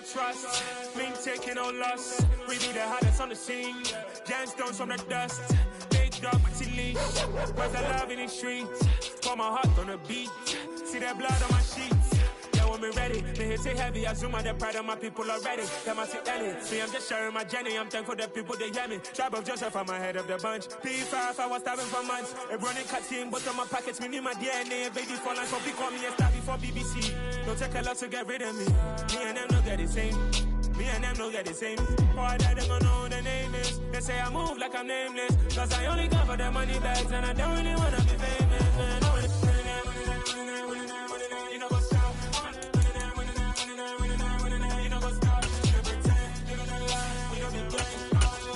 get trust. Been taking no loss. We be the hottest on the scene. Gemstones from the dust. Big dog with leash. Where's the love in the streets? Pour my heart on the beat. See that blood on my sheets. Yeah, when we ready, me hit it heavy. I zoom out the pride of my people already. Them I see Ellie. See, I'm just sharing my journey. I'm thankful the people they hear me. Tribe of Joseph, I'm ahead of the bunch. P5, I was starving for months. A running cut team, but on my pockets, me need my DNA. Baby for life, so be call me a star before BBC. Don't take a lot to get rid of me. Me and them don't get the same. Me and them don't get the same. Boy, that they gonna know who the name is. They say I move like I'm nameless. Cause I only come for the money bags. And I don't really wanna be famous, man. You know what's up? You know what's up? You pretend you're gonna lie. You don't be gay. You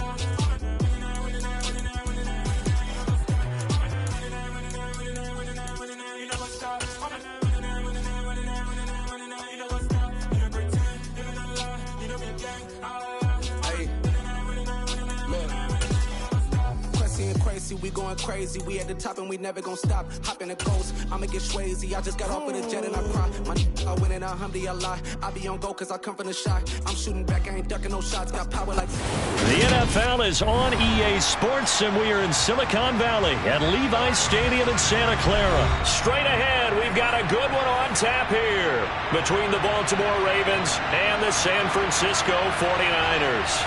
know what's up? Crazy, we going crazy. We at the top and we never gonna stop. Hop in the coast, I'ma get swayzy. I just got off with a jet and I cry. My I win in alhamdulillah. I be on go cause I come from the shot. I'm shooting back, I ain't ducking no shots. Got power like. The NFL is on EA Sports, and we are in Silicon Valley at Levi's Stadium in Santa Clara. Straight ahead, we've got a good one on tap here between the Baltimore Ravens and the San Francisco 49ers.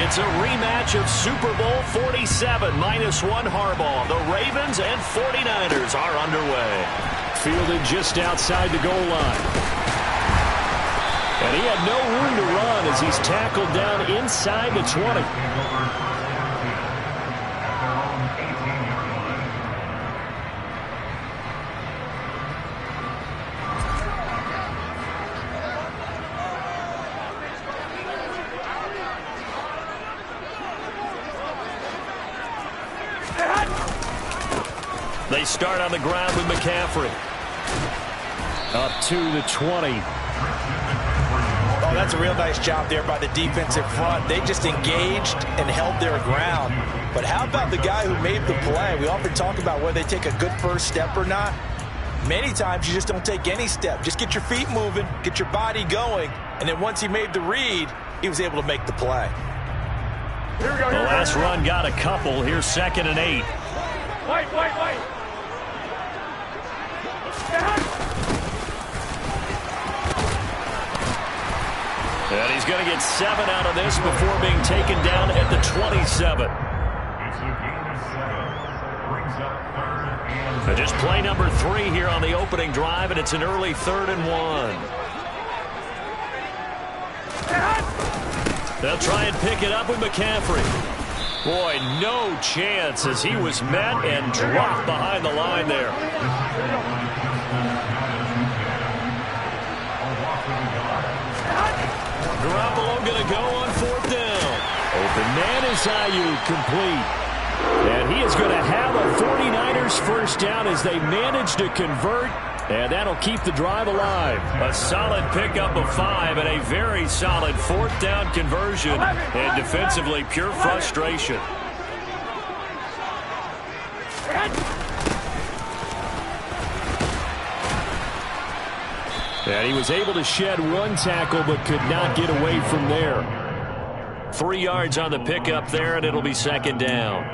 It's a rematch of Super Bowl 47, -1 Harbaugh. The Ravens and 49ers are underway. Fielded just outside the goal line. And he had no room to run as he's tackled down inside the 20. They start on the ground with McCaffrey. Up to the 20. Oh, that's a real nice job there by the defensive front. They just engaged and held their ground. But how about the guy who made the play? We often talk about whether they take a good first step or not. Many times you just don't take any step. Just get your feet moving, get your body going, and then once he made the read, he was able to make the play. Here we go, the last run got a couple. Here's 2nd and 8. Wait. And he's going to get 7 out of this before being taken down at the 27. So just play number 3 here on the opening drive, and it's an early 3rd and 1. They'll try and pick it up with McCaffrey. Boy, no chance as he was met and dropped behind the line there. Garoppolo going to go on 4th down. Open man is Ayuk, complete. And he is going to have a 49ers first down as they manage to convert. And that'll keep the drive alive. A solid pickup of 5 and a very solid 4th down conversion. And defensively, pure frustration. And he was able to shed 1 tackle but could not get away from there. 3 yards on the pickup there, and it'll be 2nd down.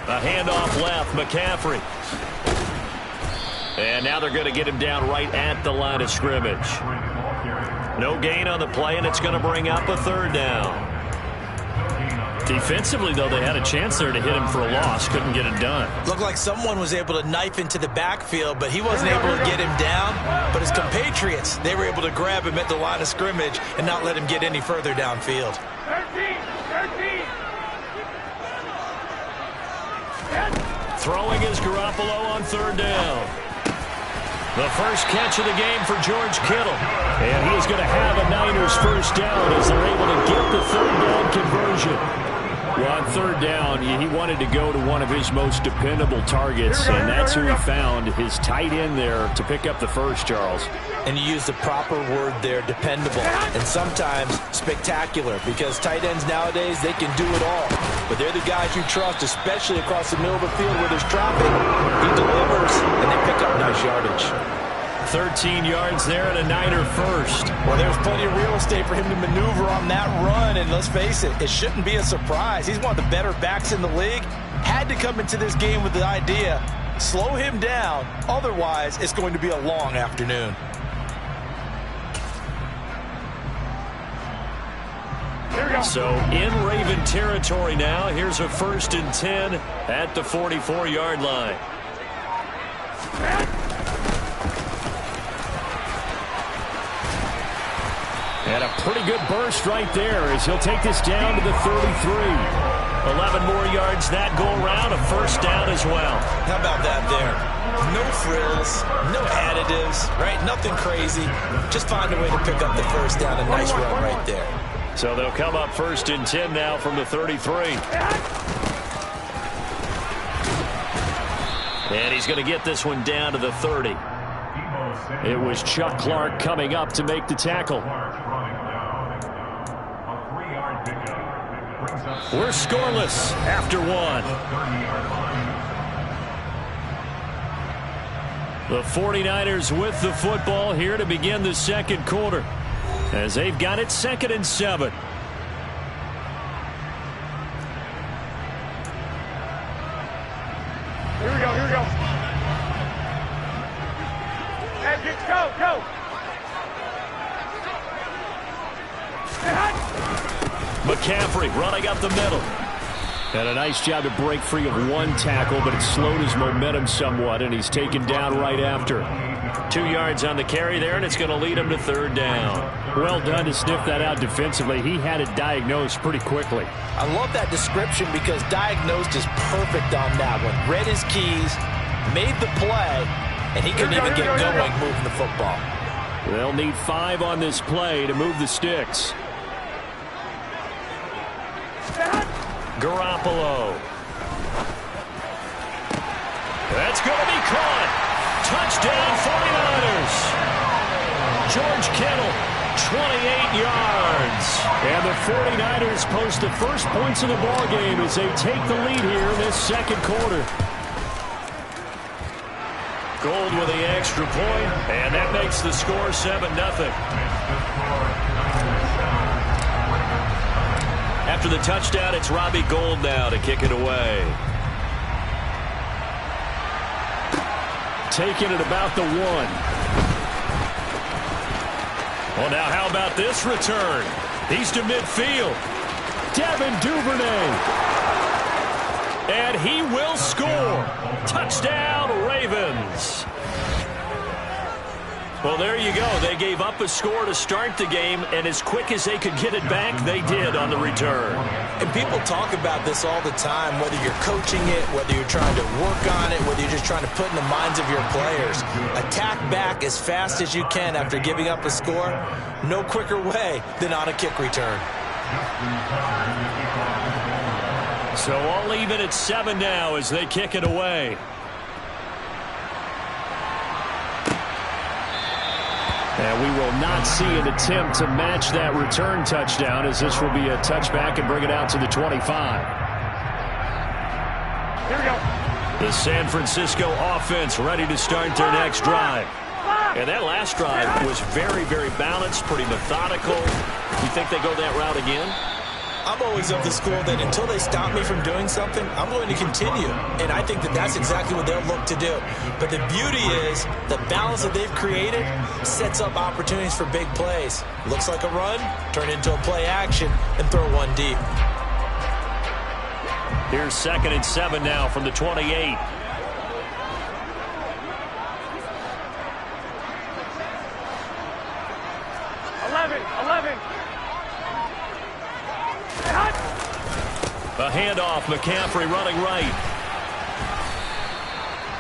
A handoff left, McCaffrey. And now they're going to get him down right at the line of scrimmage. No gain on the play, and it's going to bring up a 3rd down. Defensively, though, they had a chance there to hit him for a loss. Couldn't get it done. Looked like someone was able to knife into the backfield, but he wasn't able to get him down. But his compatriots, they were able to grab him at the line of scrimmage and not let him get any further downfield. 13. Throwing is Garoppolo on 3rd down. The first catch of the game for George Kittle. And he is going to have a Niners first down as they're able to get the 3rd down conversion. Well, on third down, he wanted to go to one of his most dependable targets, and that's who he found, his tight end there, to pick up the first, Charles. And you use the proper word there, dependable, and sometimes spectacular, because tight ends nowadays, they can do it all. But they're the guys you trust, especially across the middle of the field where there's traffic. He delivers, and they pick up nice yardage. 13 yards there and a Niner first. Well, there's plenty of real estate for him to maneuver on that run, and let's face it, it shouldn't be a surprise. He's one of the better backs in the league. Had to come into this game with the idea, slow him down, otherwise it's going to be a long afternoon. So in Raven territory now, here's a 1st and 10 at the 44-yard line. And a pretty good burst right there as he'll take this down to the 33. 11 more yards that go around, a 1st down as well. How about that there? No frills, no additives, right? Nothing crazy. Just find a way to pick up the 1st down. A nice run right there. So they'll come up 1st and 10 now from the 33. And he's going to get this one down to the 30. It was Chuck Clark coming up to make the tackle. We're scoreless after one. The 49ers with the football here to begin the second quarter, as they've got it 2nd and 7. Here we go, here we go. Hey, go, go. McCaffrey running up the middle. And a nice job to break free of one tackle, but it slowed his momentum somewhat, and he's taken down right after. 2 yards on the carry there, and it's going to lead him to 3rd down. Well done to sniff that out defensively. He had it diagnosed pretty quickly. I love that description because diagnosed is perfect on that one. Read his keys, made the play, and he couldn't even get going moving the football. They'll need 5 on this play to move the sticks. Garoppolo. That's going to be caught. Touchdown 49ers. George Kittle, 28 yards. And the 49ers post the first points of the ballgame as they take the lead here in this second quarter. Gold with the extra point, and that makes the score 7-0. After the touchdown, it's Robbie Gould now to kick it away. Taking it about the 1. Well, now how about this return? He's to midfield. Devin Duvernay. And he will score. Touchdown, Ravens. Well, there you go. They gave up a score to start the game, and as quick as they could get it back, they did on the return. And people talk about this all the time, whether you're coaching it, whether you're trying to work on it, whether you're just trying to put in the minds of your players. Attack back as fast as you can after giving up a score. No quicker way than on a kick return. So all even at 7 now as they kick it away. And we will not see an attempt to match that return touchdown, as this will be a touchback and bring it out to the 25. Here we go. The San Francisco offense ready to start their next drive. And that last drive was very, very balanced, pretty methodical. You think they go that route again? I'm always of the school that until they stop me from doing something, I'm going to continue. And I think that that's exactly what they'll look to do. But the beauty is the balance that they've created sets up opportunities for big plays. Looks like a run, turn into a play action, and throw one deep. Here's 2nd and 7 now from the 28. 11. A handoff, McCaffrey running right.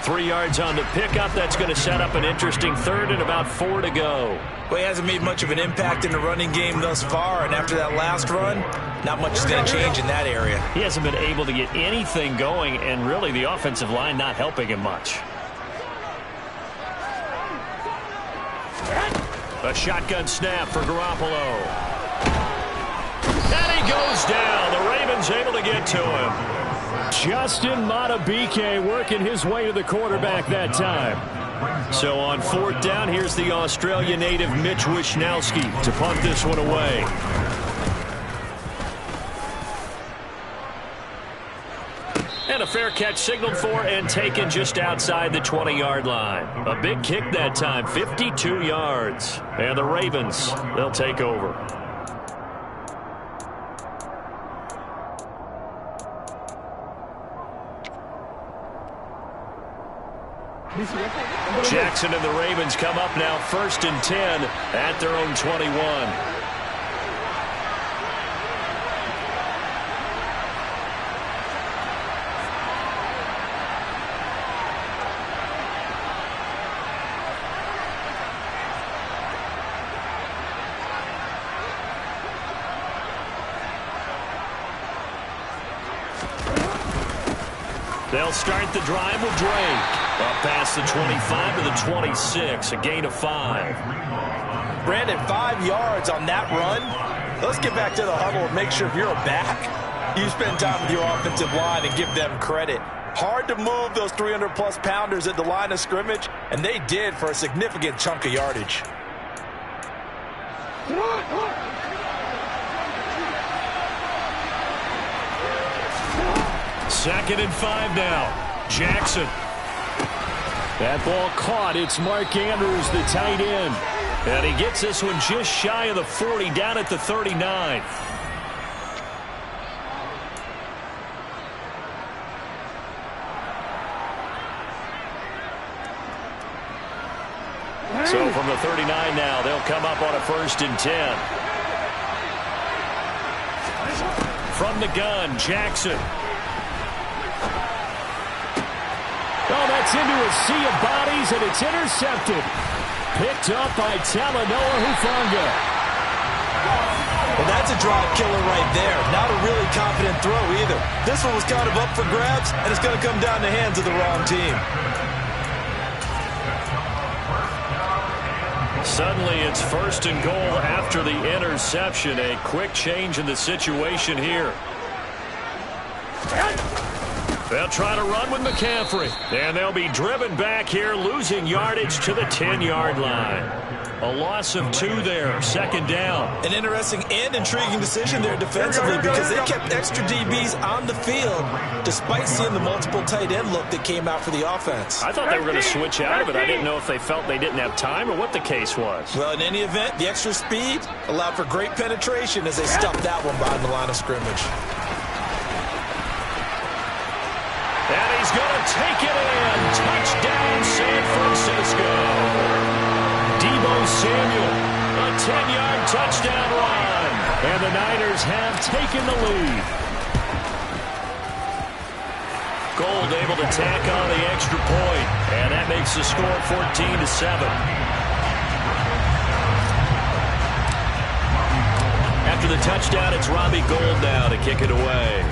3 yards on the pickup. That's going to set up an interesting 3rd and about 4 to go. Well, he hasn't made much of an impact in the running game thus far, and after that last run, not much is going to change in that area. He hasn't been able to get anything going, and really the offensive line not helping him much. A shotgun snap for Garoppolo. And he goes down. The Ravens able to get to him. Justin Madubuike working his way to the quarterback that time. So on 4th down, here's the Australia native Mitch Wishnowsky to punt this one away. And a fair catch signaled for and taken just outside the 20-yard line. A big kick that time, 52 yards. And the Ravens, they'll take over. Jackson and the Ravens come up now 1st and 10 at their own 21. They'll start the drive with Drake. Up past the 25 to the 26, a gain of 5. Brandon, 5 yards on that run. Let's get back to the huddle and make sure if you're a back, you spend time with your offensive line and give them credit. Hard to move those 300-plus pounders at the line of scrimmage, and they did for a significant chunk of yardage. Second and 5 now. Jackson. That ball caught. It's Mark Andrews, the tight end. And he gets this one just shy of the 40, down at the 39. So from the 39 now, they'll come up on a 1st and 10. From the gun, Jackson. Oh, that's into a sea of bodies, and it's intercepted. Picked up by Talanoa Hufanga. Well, that's a drive killer right there. Not a really confident throw either. This one was kind of up for grabs, and it's going to come down the hands of the wrong team. Suddenly, it's 1st and goal after the interception. A quick change in the situation here. They'll try to run with McCaffrey. And they'll be driven back here, losing yardage to the 10-yard line. A loss of 2 there, 2nd down. An interesting and intriguing decision there defensively because they kept extra DBs on the field despite seeing the multiple tight end look that came out for the offense. I thought they were going to switch out of it. I didn't know if they felt they didn't have time or what the case was. Well, in any event, the extra speed allowed for great penetration as they stuffed that one behind the line of scrimmage. And he's going to take it in. Touchdown, San Francisco. Deebo Samuel, a 10-yard touchdown run. And the Niners have taken the lead. Gold able to tack on the extra point. And that makes the score 14-7. After the touchdown, it's Robbie Gould now to kick it away.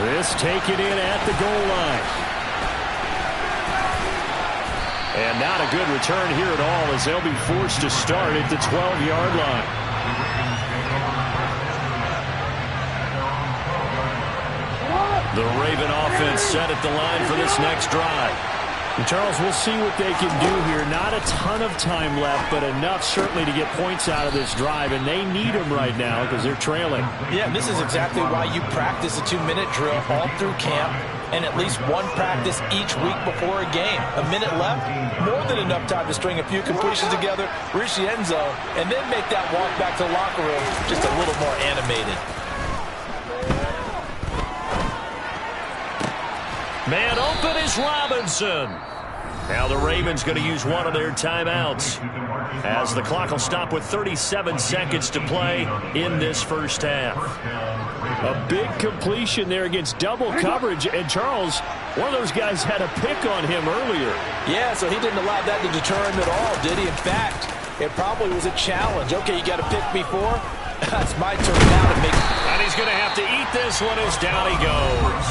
This take it in at the goal line. And not a good return here at all as they'll be forced to start at the 12-yard line. The Raven offense set at the line for this next drive. And Charles, we'll see what they can do here. Not a ton of time left, but enough certainly to get points out of this drive, and they need them right now because they're trailing. Yeah, this is exactly why you practice a 2-minute drill all through camp and at least one practice each week before a game. A minute left, more than enough time to string a few completions together, reach the end zone, and then make that walk back to the locker room just a little more animated. Man open is Robinson. Now the Ravens going to use one of their timeouts as the clock will stop with 37 seconds to play in this first half. A big completion there against double coverage. And Charles, one of those guys had a pick on him earlier. Yeah, so he didn't allow that to deter him at all, did he? In fact, It probably was a challenge. Okay, you got to pick me four. It's my turn now to make. And he's going to have to eat this one as down he goes.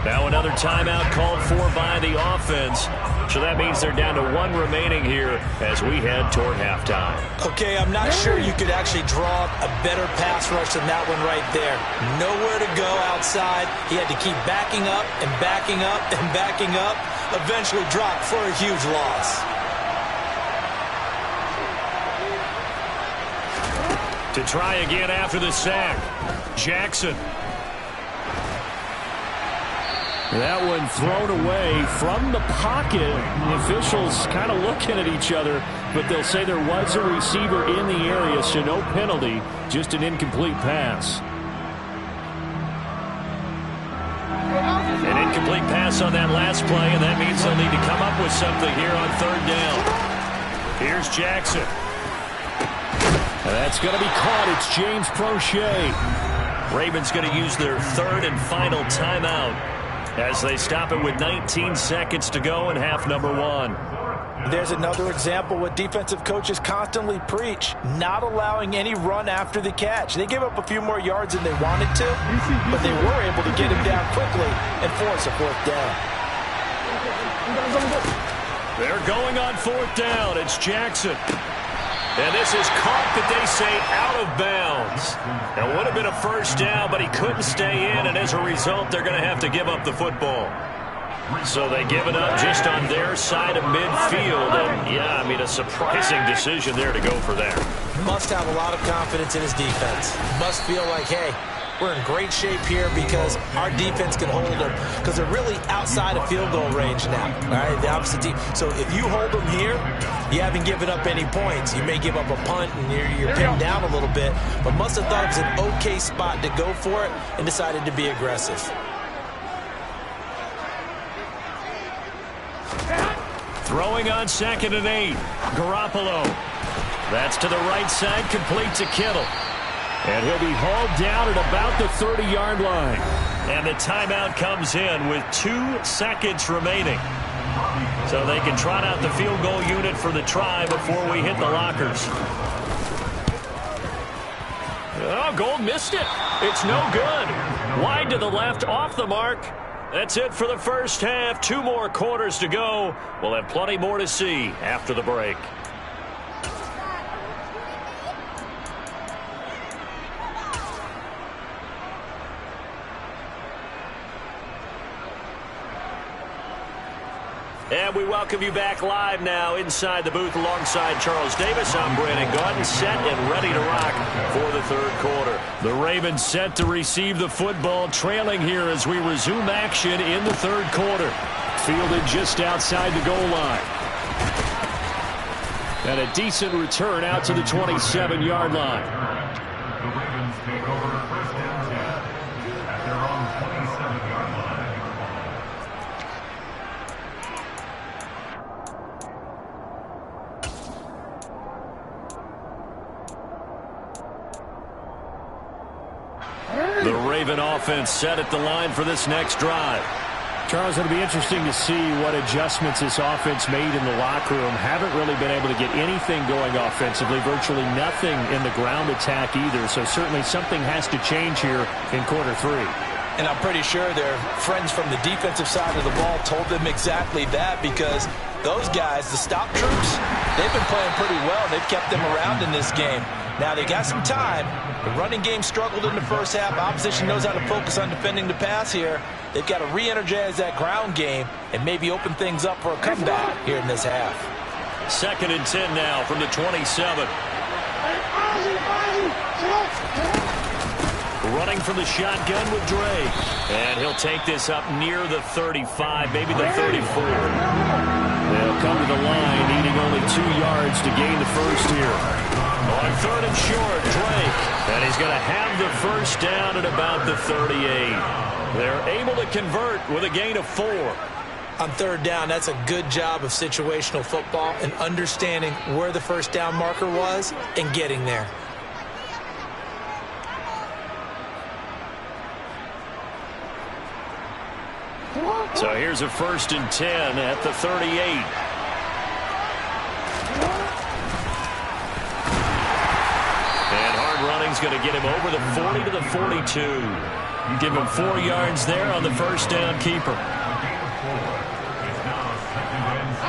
Now another timeout called for by the offense. So that means they're down to one remaining here as we head toward halftime. Okay, I'm not sure you could actually draw a better pass rush than that one right there. Nowhere to go outside. He had to keep backing up and backing up and backing up. Eventually dropped for a huge loss. To try again after the sack, Jackson. That one thrown away from the pocket. The officials kind of looking at each other, but they'll say there was a receiver in the area, so no penalty, just an incomplete pass. An incomplete pass on that last play, and that means they'll need to come up with something here on third down. Here's Jackson. And that's going to be caught. It's James Prochet. Ravens going to use their third and final timeout as they stop it with 19 seconds to go in half number one. There's another example what defensive coaches constantly preach, not allowing any run after the catch. They gave up a few more yards than they wanted to, but they were able to get him down quickly and force a fourth down. They're going on fourth down. It's Jackson. And this is caught, that they say, out of bounds. It would have been a first down, but he couldn't stay in, and as a result, they're going to have to give up the football. So they give it up just on their side of midfield. And, yeah, I mean, a surprising decision there to go for that. Must have a lot of confidence in his defense. Must feel like, hey, we're in great shape here because our defense can hold them, because they're really outside of field goal range now. All right, the opposite team. So if you hold them here, you haven't given up any points. You may give up a punt and you're pinned down a little bit, but must have thought it was an okay spot to go for it and decided to be aggressive. Throwing on 2nd and 8. Garoppolo. That's to the right side, complete to Kittle. And he'll be hauled down at about the 30-yard line. And the timeout comes in with 2 seconds remaining. So they can trot out the field goal unit for the try before we hit the lockers. Oh, Gold missed it. It's no good. Wide to the left, off the mark. That's it for the first half. 2 more quarters to go. We'll have plenty more to see after the break. And we welcome you back live now inside the booth alongside Charles Davis. I'm Brandon Gaudin, set and ready to rock for the third quarter. The Ravens set to receive the football, trailing here as we resume action in the third quarter. Fielded just outside the goal line. And a decent return out to the 27-yard line. The Ravens take over first and 10 at their own 27-yard line. The Raven offense set at the line for this next drive. Charles, it'll be interesting to see what adjustments this offense made in the locker room. Haven't really been able to get anything going offensively, virtually nothing in the ground attack either. So certainly something has to change here in quarter 3. And I'm pretty sure their friends from the defensive side of the ball told them exactly that, because those guys, the stop troops, they've been playing pretty well. They've kept them around in this game. Now, they got some time. The running game struggled in the first half. Opposition knows how to focus on defending the pass here. They've got to re-energize that ground game and maybe open things up for a comeback here in this half. 2nd and 10 now from the 27. Running from the shotgun with Drake. And he'll take this up near the 35, maybe the 34. They'll come to the line, needing only 2 yards to gain the first here. On 3rd and short, Drake. And he's going to have the first down at about the 38. They're able to convert with a gain of 4. On 3rd down, that's a good job of situational football and understanding where the first down marker was and getting there. So here's a 1st and 10 at the 38. is going to get him over the 40 to the 42. Give him 4 yards there on the first down keeper.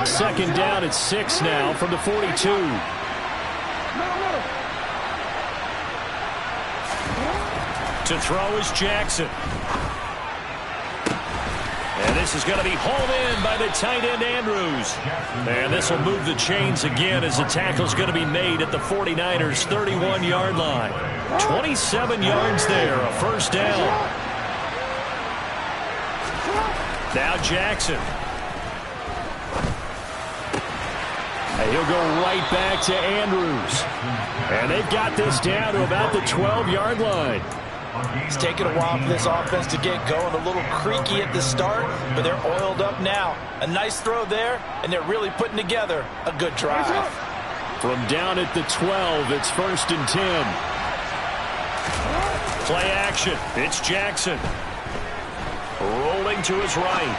Second down at 6 now from the 42. To throw is Jackson. And this is going to be hauled in by the tight end Andrews. And this will move the chains again as the tackle's going to be made at the 49ers' 31-yard line. 27 yards there, a first down. Now Jackson. And he'll go right back to Andrews. And they've got this down to about the 12-yard line. It's taken a while for this offense to get going. A little creaky at the start, but they're oiled up now. A nice throw there, and they're really putting together a good drive. From down at the 12, it's 1st and 10. Play action. It's Jackson. Rolling to his right.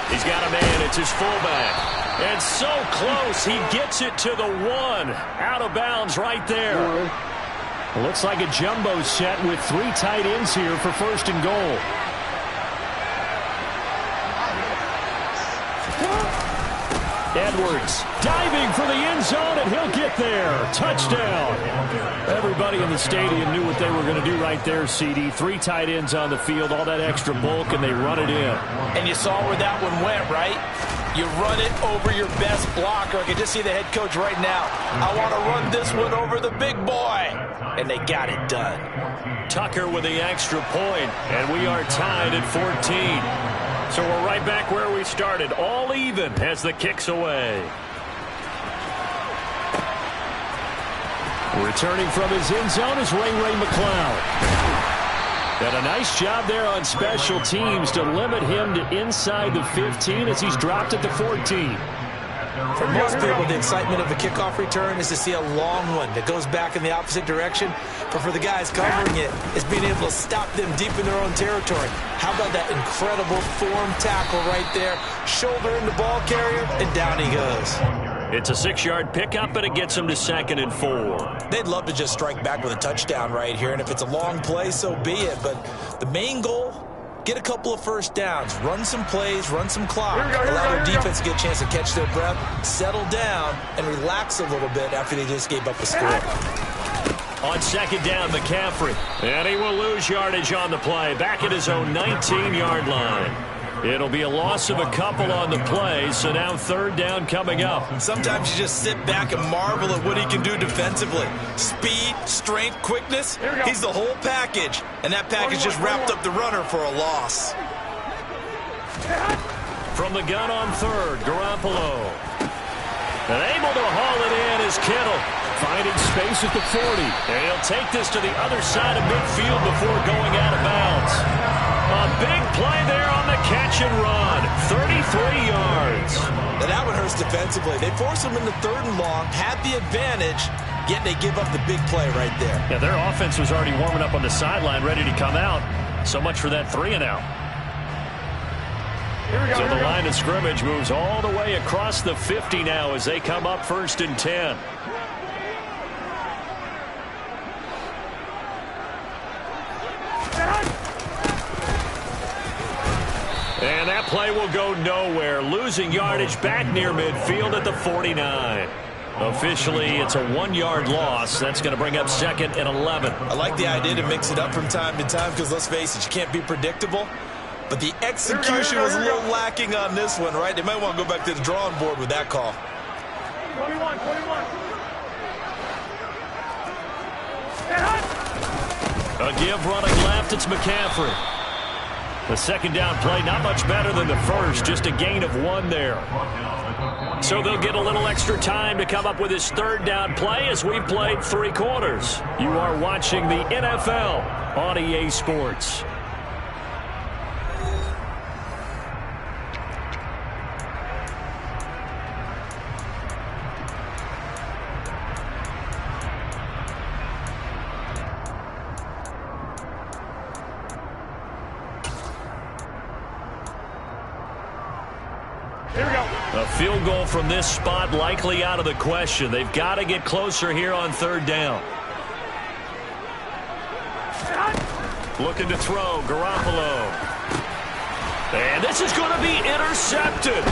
He's got a man. It's his fullback. And so close, he gets it to the 1. Out of bounds right there. Looks like a jumbo set with 3 tight ends here for 1st and goal. Edwards diving for the end zone, and he'll get there. Touchdown. Everybody in the stadium knew what they were going to do right there, CD. 3 tight ends on the field, all that extra bulk, and they run it in. And you saw where that one went, right? You run it over your best blocker. I can just see the head coach right now. I want to run this one over the big boy. And they got it done. Tucker with the extra point, and we are tied at 14. So we're right back where we started, all even as the kick's away. Returning from his end zone is Ray McCloud. And a nice job there on special teams to limit him to inside the 15 as he's dropped at the 14. For most people, the excitement of a kickoff return is to see a long one that goes back in the opposite direction. But for the guys covering it, it's being able to stop them deep in their own territory. How about that incredible form tackle right there? Shoulder in the ball carrier, and down he goes. It's a 6-yard pickup, and it gets him to 2nd and 4. They'd love to just strike back with a touchdown right here, and if it's a long play, so be it. But the main goal, get a couple of first downs, run some plays, run some clock, allow their defense to get a chance to catch their breath, settle down, and relax a little bit after they just gave up a score. On 2nd down, McCaffrey. And he will lose yardage on the play, back at his own 19-yard line. It'll be a loss of a couple on the play, so now 3rd down coming up. Sometimes you just sit back and marvel at what he can do defensively. Speed, strength, quickness, he's the whole package. And that package just wrapped up the runner for a loss. From the gun on 3rd, Garoppolo. And able to haul it in is Kittle. Finding space at the 40. And he'll take this to the other side of midfield before going out of bounds. A big play there on the catch and run. 33 yards. Now that one hurts defensively. They force him into 3rd and long, had the advantage, yet they give up the big play right there. Yeah, their offense was already warming up on the sideline, ready to come out. So much for that 3 and out. So the line of scrimmage moves all the way across the 50 now as they come up 1st and 10. And that play will go nowhere, losing yardage back near midfield at the 49. Officially, it's a 1-yard loss. That's going to bring up 2nd and 11. I like the idea to mix it up from time to time because, let's face it, you can't be predictable. But the execution was a little lacking on this one, right? They might want to go back to the drawing board with that call. 21. A give running left, it's McCaffrey. The 2nd down play, not much better than the first, just a gain of 1 there. So they'll get a little extra time to come up with his 3rd down play as we've played 3 quarters. You are watching the NFL on EA Sports. A field goal from this spot likely out of the question. They've got to get closer here on 3rd down. Looking to throw, Garoppolo. And this is going to be intercepted.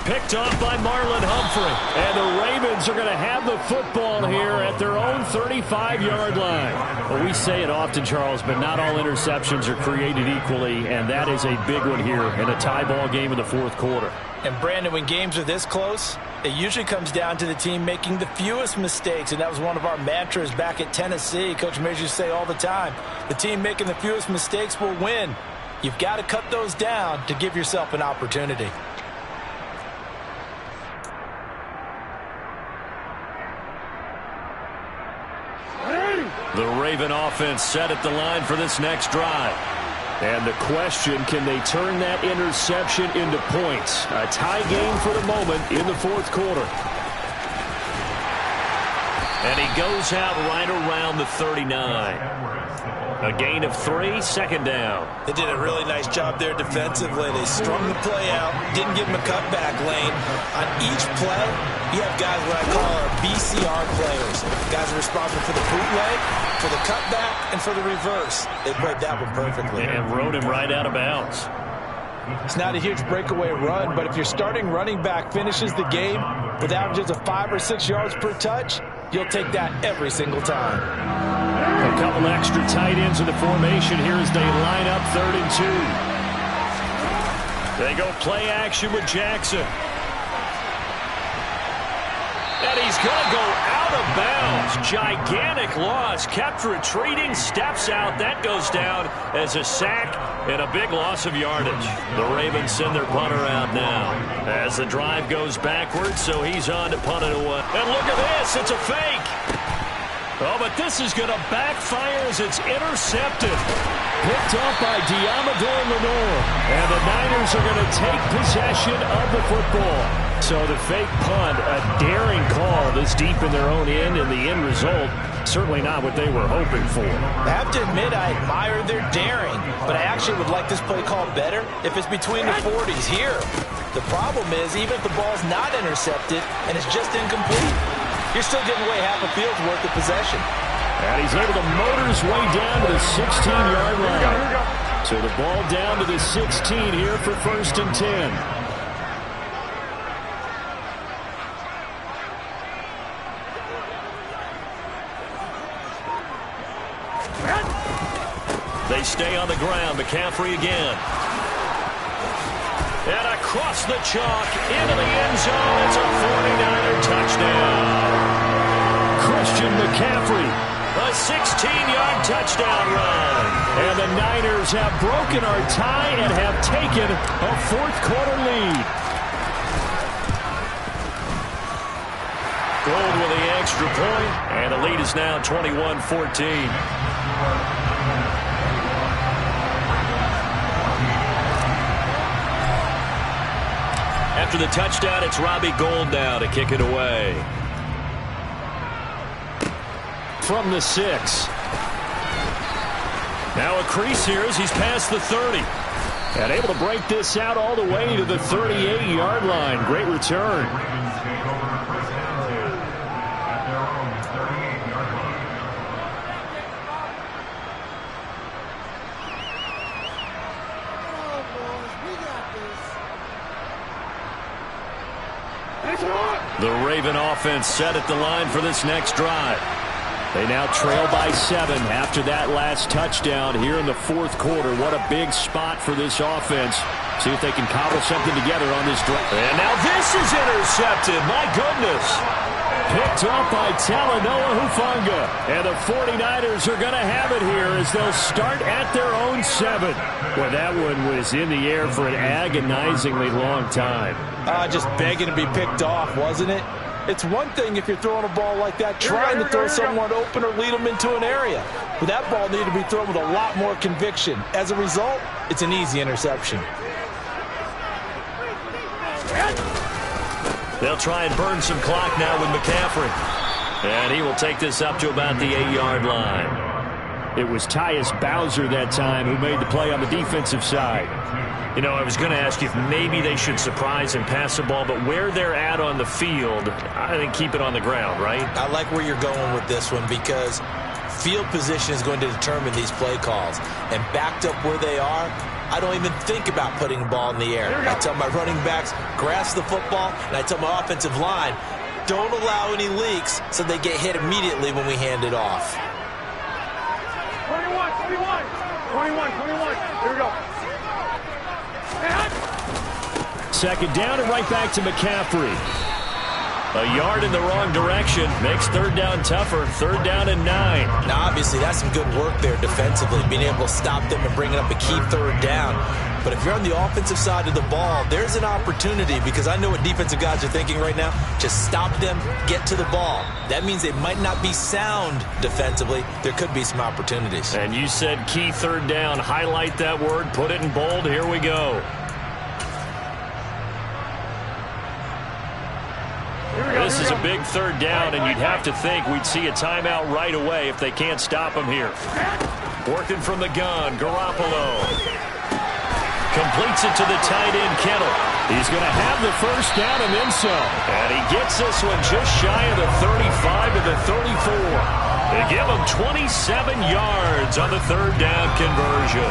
Picked off by Marlon Humphrey. And the Ravens are going to have the football here at their own 35-yard line. Well, we say it often, Charles, but not all interceptions are created equally, and that is a big one here in a tie ball game in the fourth quarter. And, Brandon, when games are this close, it usually comes down to the team making the fewest mistakes, and that was one of our mantras back at Tennessee. Coach Mears used to say all the time, the team making the fewest mistakes will win. You've got to cut those down to give yourself an opportunity. The Raven offense set at the line for this next drive. And the question, can they turn that interception into points? A tie game for the moment in the fourth quarter. And he goes out right around the 39. A gain of 3, second down. They did a really nice job there defensively. They strung the play out, didn't give him a cutback lane. On each play, you have guys what I call our BCR players. Guys are responsible for the bootleg, for the cutback, and for the reverse. They played that one perfectly. And rode him right out of bounds. It's not a huge breakaway run, but if your starting running back finishes the game with averages of 5 or 6 yards per touch, you'll take that every single time. A couple extra tight ends in the formation here as they line up 3rd and 2. They go play action with Jackson. And he's going to go out of bounds. Gigantic loss. Kept retreating. Steps out. That goes down as a sack and a big loss of yardage. The Ravens send their punter out now as the drive goes backwards, so he's on to punt it away. And look at this. It's a fake. Oh, but this is going to backfire as it's intercepted. Picked off by Diamador Lenore. And the Niners are going to take possession of the football. So the fake punt, a daring call this deep in their own end, and the end result, certainly not what they were hoping for. I have to admit, I admire their daring, but I actually would like this play called better if it's between the 40s here. The problem is, even if the ball's not intercepted and it's just incomplete, you're still giving away half a field's worth of possession. And he's able to motor his way down to the 16-yard line. So the ball down to the 16 here for 1st and 10. They stay on the ground. McCaffrey again. And across the chalk into the end zone. It's a 49er touchdown. Christian McCaffrey, a 16-yard touchdown run. And the Niners have broken our tie and have taken a fourth quarter lead. Gold with the extra point, and the lead is now 21-14. After the touchdown, it's Robbie Gould now to kick it away. From the 6. Now a crease here as he's past the 30. And able to break this out all the way to the 38-yard line. Great return. The Raven offense set at the line for this next drive. They now trail by 7 after that last touchdown here in the fourth quarter. What a big spot for this offense. See if they can cobble something together on this drive. And now this is intercepted. My goodness. Picked off by Talanoa Hufanga. And the 49ers are going to have it here as they'll start at their own 7. Well, that one was in the air for an agonizingly long time. Just begging to be picked off, wasn't it? It's one thing if you're throwing a ball like that, trying to throw someone open or lead them into an area. But that ball needed to be thrown with a lot more conviction. As a result, it's an easy interception. They'll try and burn some clock now with McCaffrey. And he will take this up to about the 8-yard line. It was Tyus Bowser that time who made the play on the defensive side. You know, I was going to ask you if maybe they should surprise and pass the ball, but where they're at on the field, I think keep it on the ground, right? I like where you're going with this one because field position is going to determine these play calls. And backed up where they are, I don't even think about putting the ball in the air. I tell my running backs, grasp the football, and I tell my offensive line, don't allow any leaks so they get hit immediately when we hand it off. 21. Here we go. Second down and right back to McCaffrey. A yard in the wrong direction makes third down tougher. Third down and 9. Now, obviously, that's some good work there defensively, being able to stop them and bringing up a key third down. But if you're on the offensive side of the ball, there's an opportunity, because I know what defensive guys are thinking right now. Just stop them, get to the ball. That means they might not be sound defensively. There could be some opportunities. And you said key third down. Highlight that word. Put it in bold. Here we go. This is a big third down, and you'd have to think we'd see a timeout right away if they can't stop him here. Working from the gun, Garoppolo. Completes it to the tight end, Kittle. He's going to have the first down and then some. And he gets this one just shy of the 35 to the 34. They give him 27 yards on the third down conversion.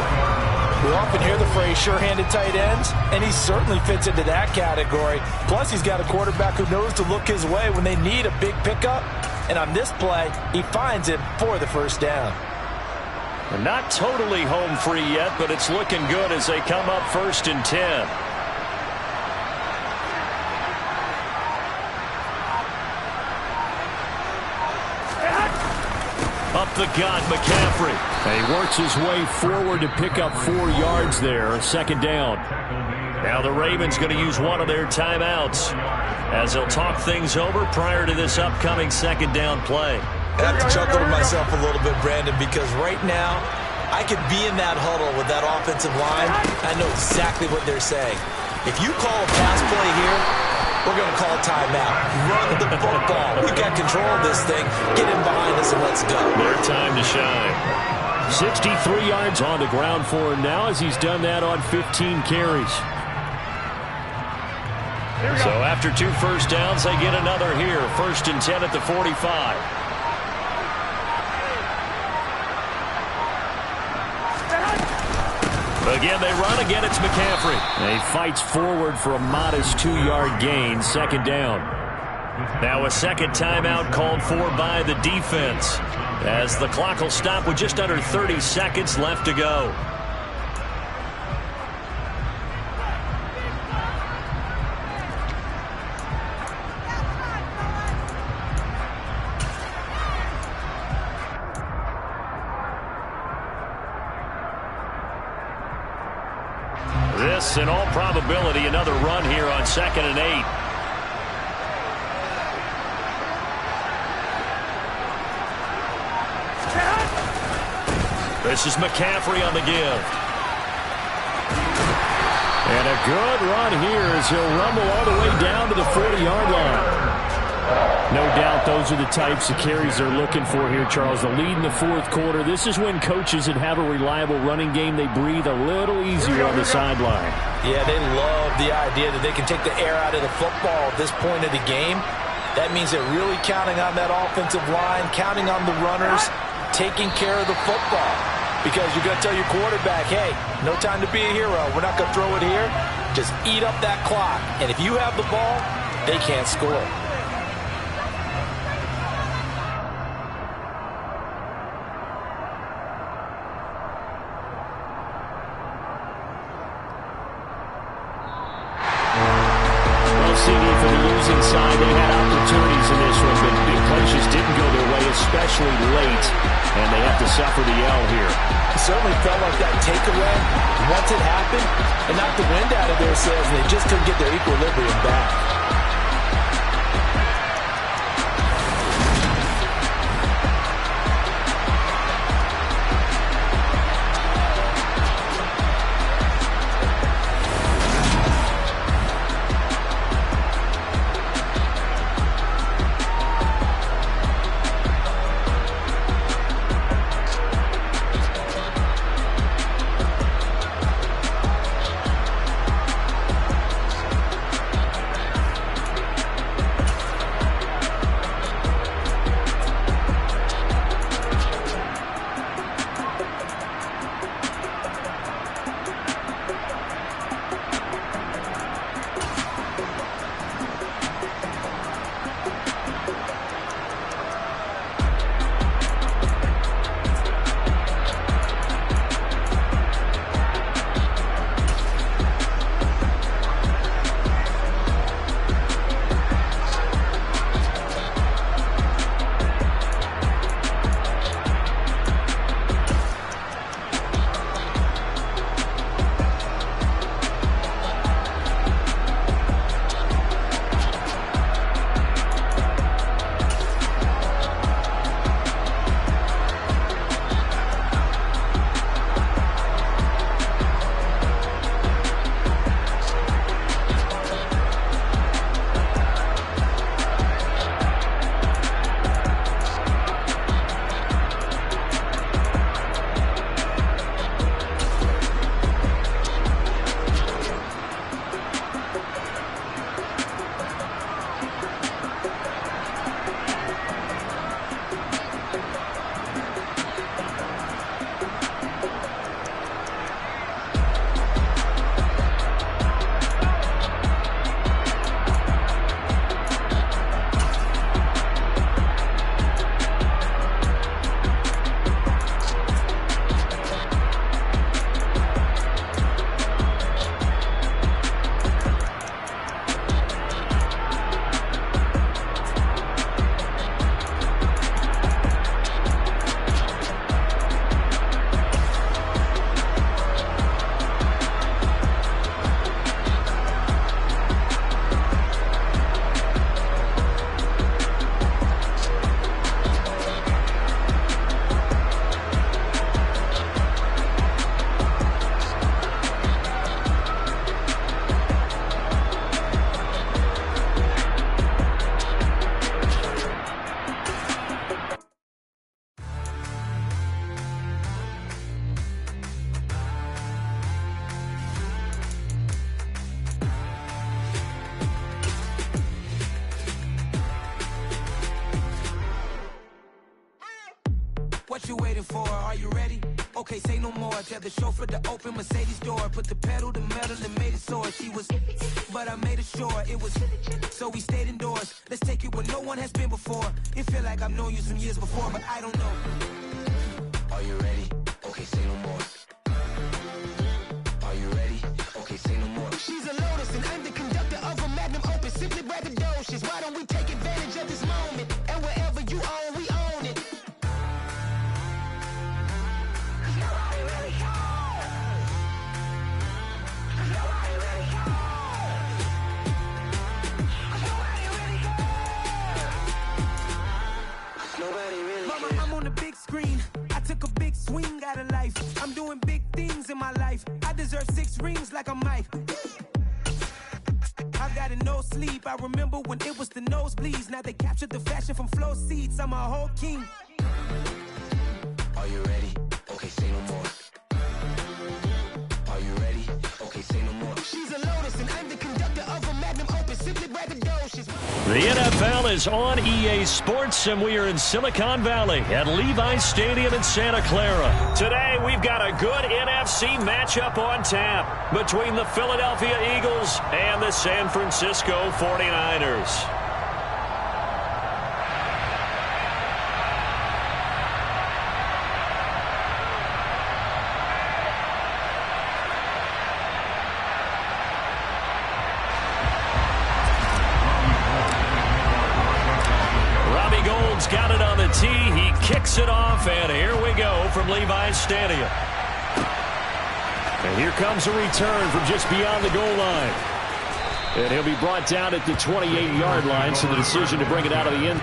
We often hear the phrase sure-handed tight ends, and he certainly fits into that category. Plus, he's got a quarterback who knows to look his way when they need a big pickup. And on this play, he finds it for the first down. They're not totally home free yet, but it's looking good as they come up 1st and 10. Up the gut, McCaffrey. And he works his way forward to pick up 4 yards there. Second down. Now the Ravens going to use one of their timeouts as they'll talk things over prior to this upcoming second down play. I have to chuckle to myself a little bit, Brandon, because right now I could be in that huddle with that offensive line. I know exactly what they're saying. If you call a pass play here, we're going to call a timeout. Run the football. We've got control of this thing. Get in behind us and let's go. Their time to shine. 63 yards on the ground for him now as he's done that on 15 carries. So after 2 first downs, they get another here. 1st and 10 at the 45. Again, they run. Again, it's McCaffrey. And he fights forward for a modest 2-yard gain. Second down. Now a second timeout called for by the defense, as the clock will stop with just under 30 seconds left to go. This, in all probability, another run here on 2nd and 8. This is McCaffrey on the give. And a good run here as he'll rumble all the way down to the 40-yard line. No doubt those are the types of carries they're looking for here, Charles. The lead in the 4th quarter. This is when coaches that have a reliable running game, they breathe a little easier on the sideline. Yeah, they love the idea that they can take the air out of the football at this point of the game. That means they're really counting on that offensive line, counting on the runners, taking care of the football. Because you're going to tell your quarterback, hey, no time to be a hero. We're not going to throw it here. Just eat up that clock. And if you have the ball, they can't score. CD for the losing side. They had opportunities in this one, but big plays just didn't go their way, especially late, and they have to suffer the L here. It certainly felt like that takeaway, once it happened, it knocked the wind out of their sails, and they just couldn't get their equilibrium back. What you waiting for? Are you ready? Okay, say no more. Tell the chauffeur to open Mercedes door. Put the pedal to metal and made it soar. She was, but I made it sure it was. So we stayed indoors. Let's take it where no one has been before. It feel like I've known you some years before, but I don't know. Are you ready? Okay, say no more. Are you ready? Okay, say no more. She's a Lotus and I'm the conductor of a Magnum Opus. Simply braggadocious. Why don't we take advantage of this moment? And wherever you own, we own it. Mama, I'm on the big screen. I took a big swing out of life. I'm doing big things in my life. I deserve 6 rings like I'm Mike. I got a no sleep. I remember when it was the nosebleeds. Now they captured the fashion from flow seats. I'm a whole king. Are you ready? Okay, say no more. Are you ready? Okay, say no more. She's a Lotus and I'm the conductor of a Magnum Opus. Simply braggadocious. The NFL is on EA Sports, and we are in Silicon Valley at Levi's Stadium in Santa Clara. Today, we've got a good NFC matchup on tap between the Philadelphia Eagles and the San Francisco 49ers. Got it on the tee. He kicks it off, and here we go from Levi's Stadium. And here comes a return from just beyond the goal line. And he'll be brought down at the 28-yard line, so the decision to bring it out of the end.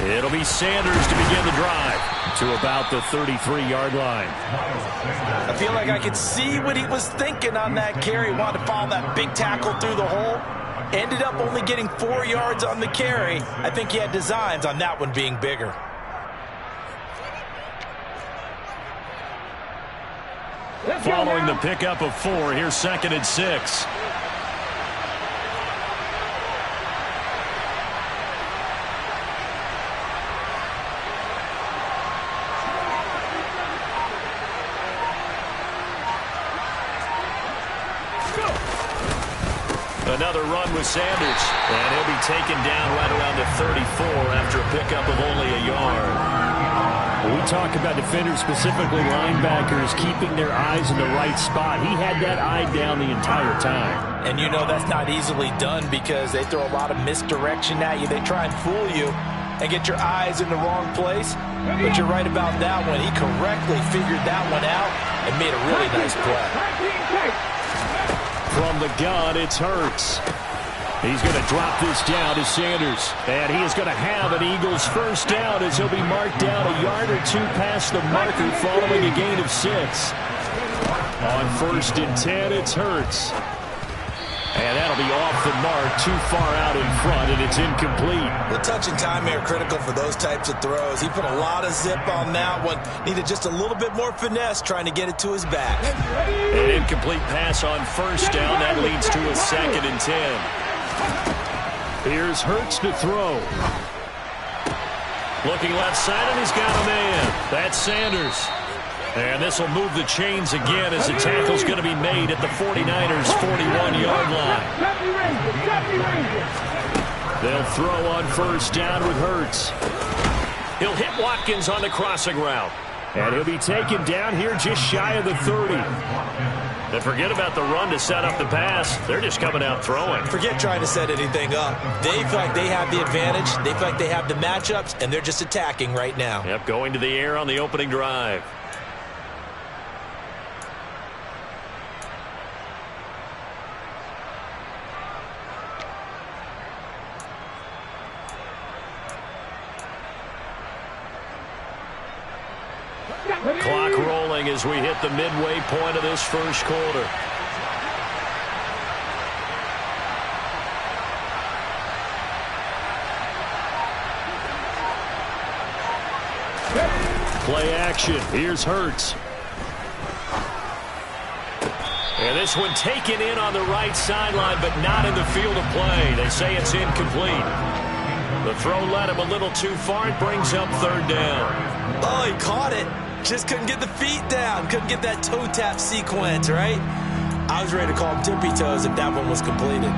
It'll be Sanders to begin the drive to about the 33-yard line. I feel like I could see what he was thinking on that carry. Wanted to follow that big tackle through the hole. Ended up only getting 4 yards on the carry. I think he had designs on that one being bigger. Following the pickup of 4, here's 2nd and 6. Another run with Sanders, and he'll be taken down right around the 34 after a pickup of only a yard. When we talk about defenders, specifically linebackers, keeping their eyes in the right spot, he had that eye down the entire time. And you know that's not easily done because they throw a lot of misdirection at you. They try and fool you and get your eyes in the wrong place. But you're right about that one. He correctly figured that one out and made a really nice play. From the gun, it's Hurts. He's going to drop this down to Sanders. And he is going to have an Eagles first down as he'll be marked down a yard or 2 past the marker following a gain of 6. On 1st and 10, it's Hurts. And that'll be off the mark, too far out in front, and it's incomplete. The touch and time here critical for those types of throws. He put a lot of zip on that one. Needed just a little bit more finesse trying to get it to his back. An incomplete pass on 1st down. That leads to a 2nd and 10. Here's Hurts to throw. Looking left side, and he's got a man. That's Sanders. And this will move the chains again as the tackle's going to be made at the 49ers' 41-yard line. They'll throw on 1st down with Hurts. He'll hit Watkins on the crossing route. And he'll be taken down here just shy of the 30. And forget about the run to set up the pass. They're just coming out throwing. Forget trying to set anything up. They feel like they have the advantage. They feel like they have the matchups, and they're just attacking right now. Yep, going to the air on the opening drive. Clock rolling as we hit the midway point of this first quarter. Play action. Here's Hurts. And this one taken in on the right sideline, but not in the field of play. They say it's incomplete. The throw led him a little too far. It brings up third down. Oh, he caught it. Just couldn't get the feet down. Couldn't get that toe tap sequence, right? I was ready to call him tippy toes if that one was completed.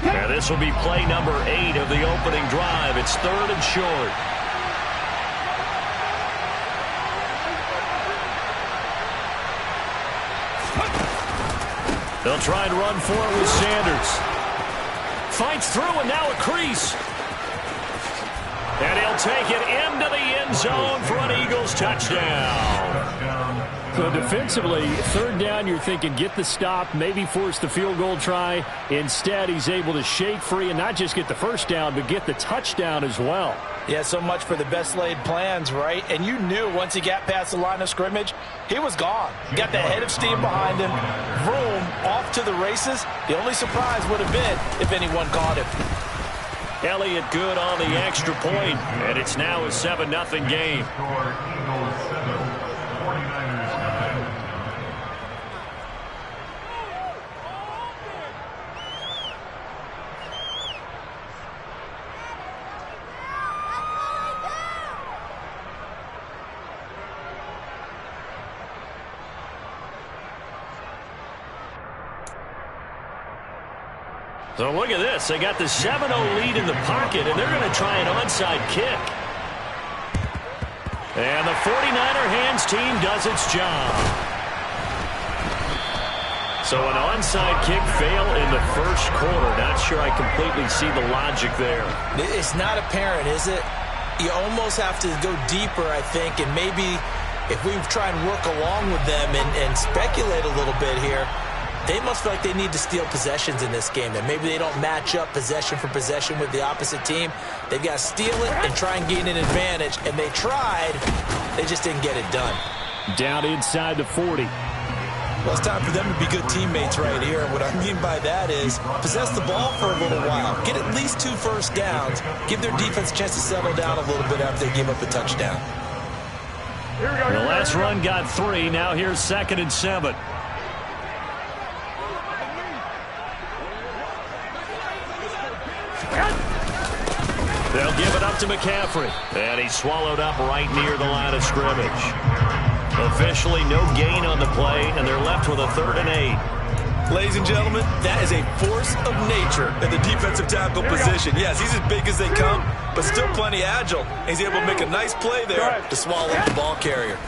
And this will be play number 8 of the opening drive. It's third and short. They'll try and run for it with Sanders. Fights through, and now a crease. And he'll take it into the end zone for an Eagles touchdown. So defensively, third down, you're thinking get the stop, maybe force the field goal try. Instead, he's able to shake free and not just get the first down, but get the touchdown as well. Yeah, so much for the best laid plans, right? And you knew once he got past the line of scrimmage, he was gone. Got the head of steam behind him. Vroom, off to the races. The only surprise would have been if anyone caught him. Elliott good on the extra point, and it's now a 7-0 game. Eagles 7, 49ers nothing. So look at this. They got the 7-0 lead in the pocket, and they're going to try an onside kick. And the 49er hands team does its job. So an onside kick fail in the first quarter. Not sure I completely see the logic there. It's not apparent, is it? You almost have to go deeper, I think, and maybe if we try and work along with them and speculate a little bit here, they must feel like they need to steal possessions in this game, and maybe they don't match up possession for possession with the opposite team. They've got to steal it and try and gain an advantage, and they tried. They just didn't get it done. Down inside the 40. Well, it's time for them to be good teammates right here, and what I mean by that is possess the ball for a little while. Get at least 2 first downs. Give their defense a chance to settle down a little bit after they give up a touchdown. The last run got 3. Now here's 2nd and 7. They'll give it up to McCaffrey. And he's swallowed up right near the line of scrimmage. Officially no gain on the play, and they're left with a 3rd and 8. Ladies and gentlemen, that is a force of nature in the defensive tackle position. Yes, he's as big as they come, but still plenty agile. He's able to make a nice play there to swallow up the ball carrier.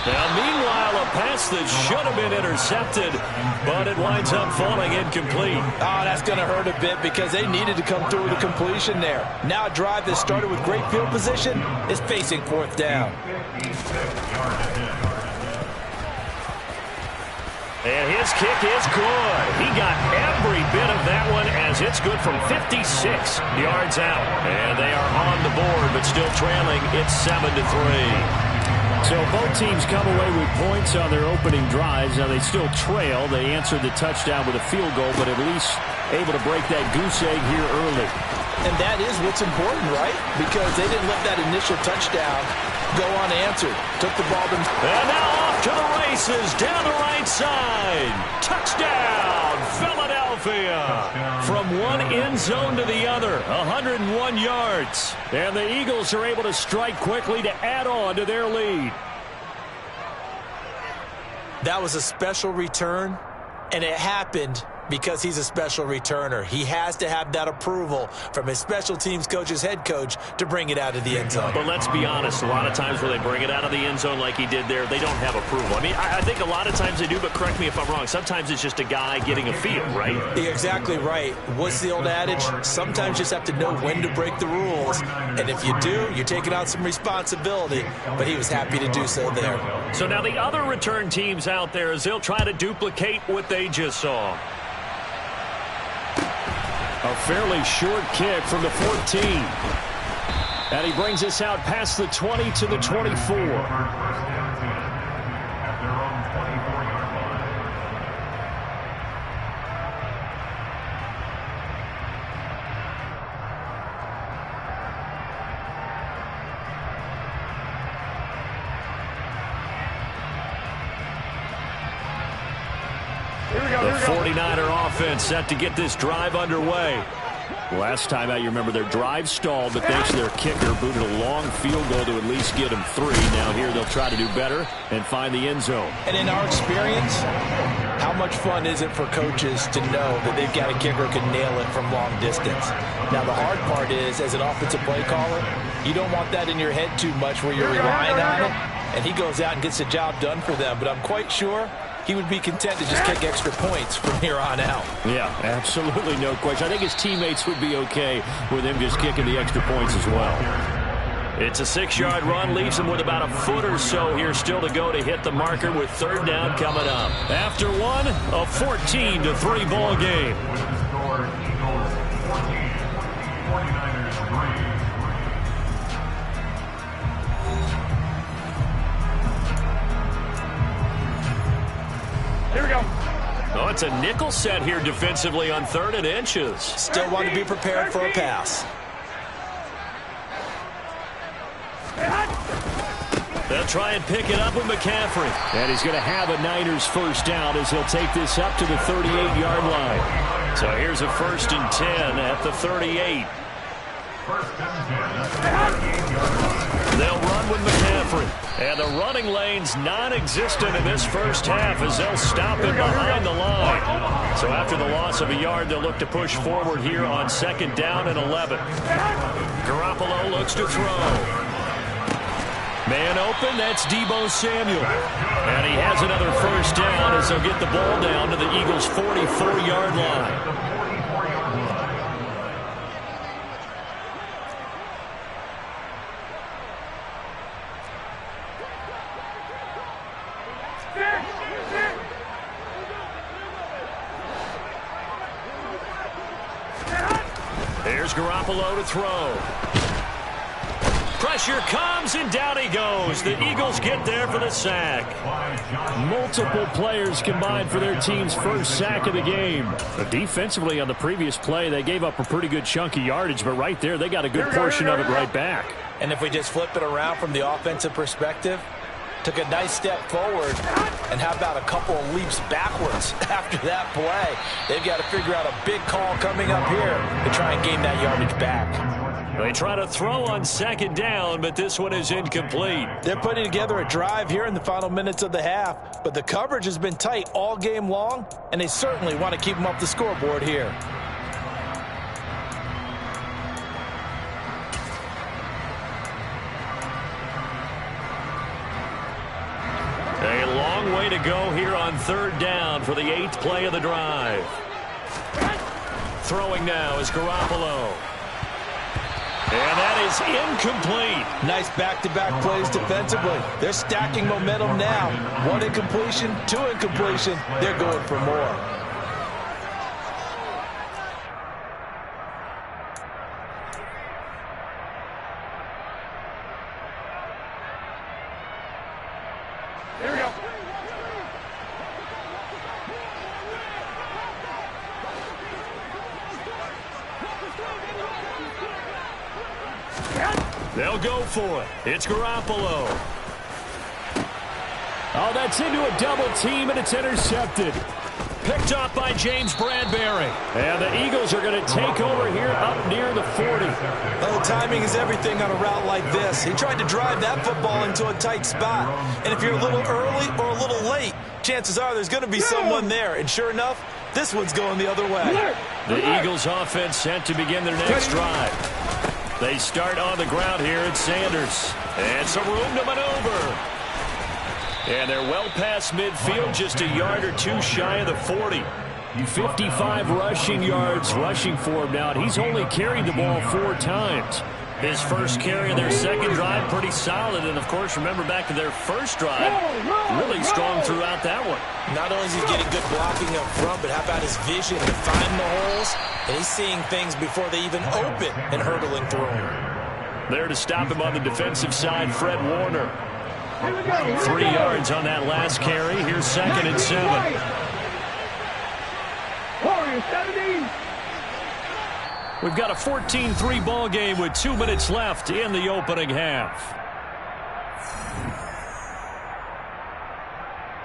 Now, meanwhile, a pass that should have been intercepted, but it winds up falling incomplete. Oh, that's going to hurt a bit because they needed to come through with a completion there. Now a drive that started with great field position is facing 4th down. And his kick is good. He got every bit of that one as it's good from 56 yards out. And they are on the board, but still trailing. It's 7-3. So both teams come away with points on their opening drives. Now they still trail. They answered the touchdown with a field goal, but at least able to break that goose egg here early. And that is what's important, right? Because they didn't let that initial touchdown go unanswered. Took the ball to... And now off to the races down the right side. Touchdown, Philadelphia. From one end zone to the other, 101 yards. And the Eagles are able to strike quickly to add on to their lead. That was a special return, and it happened because he's a special returner. He has to have that approval from his special teams coach's head coach to bring it out of the end zone. But let's be honest, a lot of times when they bring it out of the end zone like he did there, they don't have approval. I mean, I think a lot of times they do, but correct me if I'm wrong. Sometimes it's just a guy getting a feel, right? You're exactly right. What's the old adage? Sometimes you just have to know when to break the rules. And if you do, you're taking out some responsibility. But he was happy to do so there. So now the other return teams out there, as they'll try to duplicate what they just saw. A fairly short kick from the 14. And he brings us out past the 20 to the 24. The 49er offense set to get this drive underway. Last time out, you remember their drive stalled, but thanks to their kicker, booted a long field goal to at least get them 3. Now here they'll try to do better and find the end zone. And in our experience, how much fun is it for coaches to know that they've got a kicker who can nail it from long distance? Now the hard part is, as an offensive play caller, you don't want that in your head too much where you're relying on it, and he goes out and gets the job done for them. But I'm quite sure he would be content to just kick extra points from here on out. Yeah, absolutely no question. I think his teammates would be okay with him just kicking the extra points as well. It's a 6-yard run, leaves him with about a foot or so here still to go to hit the marker with third down coming up. After one, a 14-3 ball game. Here we go. Oh, it's a nickel set here defensively on 3rd and inches. Still want to be prepared for a pass. They'll try and pick it up with McCaffrey. And he's going to have a Niners first down as he'll take this up to the 38-yard line. So here's a 1st and 10 at the 38. They'll run with McCaffrey. And the running lane's non-existent in this first half as they'll stop him behind the line. So after the loss of a yard, they'll look to push forward here on 2nd down and 11. Garoppolo looks to throw. Man open, that's Deebo Samuel. And he has another first down as they'll get the ball down to the Eagles' 44-yard line. Here's Garoppolo to throw. Pressure comes, and down he goes. The Eagles get there for the sack. Multiple players combined for their team's first sack of the game. But defensively on the previous play, they gave up a pretty good chunk of yardage, but right there, they got a good portion of it right back. And if we just flip it around from the offensive perspective, took a nice step forward, and how about a couple of leaps backwards after that play? They've got to figure out a big call coming up here to try and gain that yardage back. They try to throw on 2nd down, but this one is incomplete. They're putting together a drive here in the final minutes of the half, but the coverage has been tight all game long, and they certainly want to keep them off the scoreboard here. A long way to go here on 3rd down for the 8th play of the drive. Throwing now is Garoppolo. And that is incomplete. Nice back-to-back plays defensively. They're stacking momentum now. 1 incompletion, 2 incompletion. They're going for more. Here we go. They'll go for it. It's Garoppolo. Oh, that's into a double team, and it's intercepted. Picked up by James Bradbury. And the Eagles are going to take over here up near the 40. Well, timing is everything on a route like this. He tried to drive that football into a tight spot. And if you're a little early or a little late, chances are there's going to be someone there. And sure enough, this one's going the other way. The Eagles offense set to begin their next drive. They start on the ground here at Sanders. And some room to maneuver. And they're well past midfield, just a yard or two shy of the 40. 55 rushing yards rushing for him now. He's only carried the ball 4 times. His first carry of their second drive, pretty solid. And, of course, remember back to their first drive, really strong throughout that one. Not only is he getting good blocking up front, but how about his vision to find the holes? And he's seeing things before they even open and hurdling through them. There to stop him on the defensive side, Fred Warner. 3 yards on that last carry. Here's 2nd and 7. We've got a 14-3 ball game with 2 minutes left in the opening half.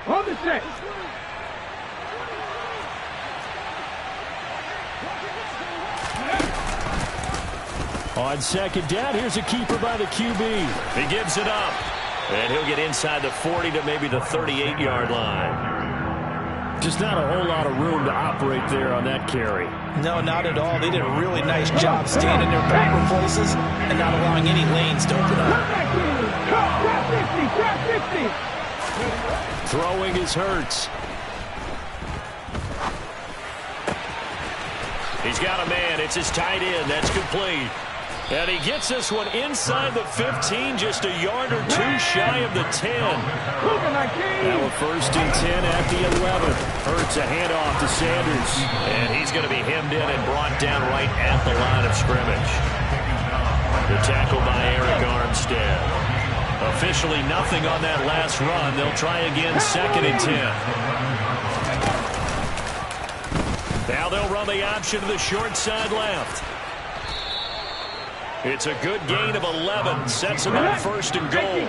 On the set. On second down, here's a keeper by the QB. He gives it up. And he'll get inside the 40 to maybe the 38-yard line. Just not a whole lot of room to operate there on that carry. No, not at all. They did a really nice job staying in their proper places and not allowing any lanes to open up. Throwing is Hurts. He's got a man. It's his tight end. That's complete. And he gets this one inside the 15, just a yard or 2 shy of the 10. Now a 1st and 10 at the 11. Hurts a handoff to Sanders. And he's going to be hemmed in and brought down right at the line of scrimmage. The tackle by Eric Armstead. Officially nothing on that last run. They'll try again 2nd and 10. Now they'll run the option to the short side left. It's a good gain of 11. Sets them up 1st and goal.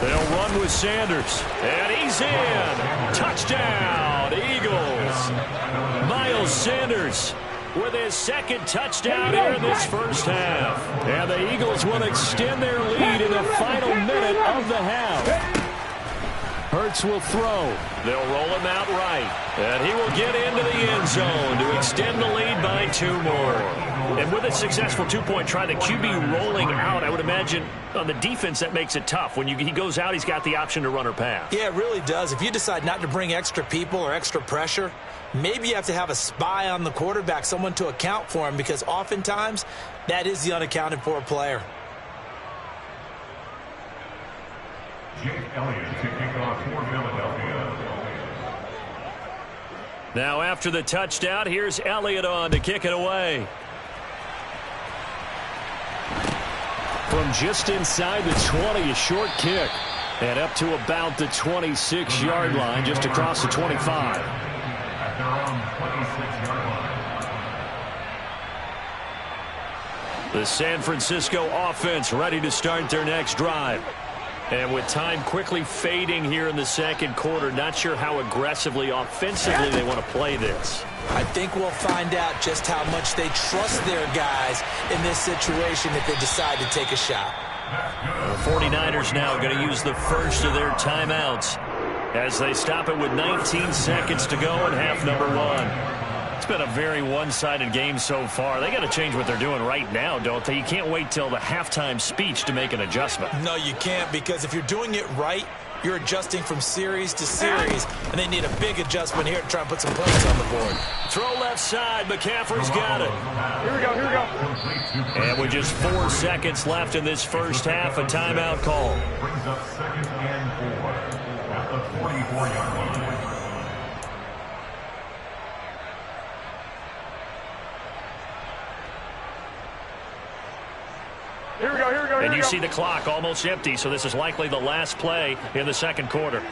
They'll run with Sanders. And he's in. Touchdown, Eagles. Miles Sanders with his 2nd touchdown here in this first half. And the Eagles will extend their lead in the final minute of the half. Hurts will throw. They'll roll him out right. And he will get into the end zone to extend the lead by 2 more. And with a successful 2-point try, the QB rolling out, I would imagine on the defense that makes it tough. When he goes out, he's got the option to run or pass. Yeah, it really does. If you decide not to bring extra people or extra pressure, maybe you have to have a spy on the quarterback, someone to account for him, because oftentimes that is the unaccounted for player. Jake Elliott to kick off for Philadelphia. Now after the touchdown, here's Elliott on to kick it away. From just inside the 20, a short kick. And up to about the 26-yard line, just across the 25. At their own 26-yard line. The San Francisco offense ready to start their next drive. And with time quickly fading here in the second quarter, not sure how aggressively, offensively they want to play this. I think we'll find out just how much they trust their guys in this situation if they decide to take a shot. The 49ers now going to use the first of their timeouts as they stop it with 19 seconds to go in half number 1. It's been a very one-sided game so far. They got to change what they're doing right now, don't they? You can't wait till the halftime speech to make an adjustment. No, you can't, because if you're doing it right, you're adjusting from series to series, and they need a big adjustment here to try and put some points on the board. Throw left side. McCaffrey's got it. Here we go, here we go. And with just 4 seconds left in this first half, a timeout call. Brings up 2nd and 4 at the 44-yard line. Here we go, here we go, here And we you go. see the clock almost empty, so this is likely the last play in the second quarter.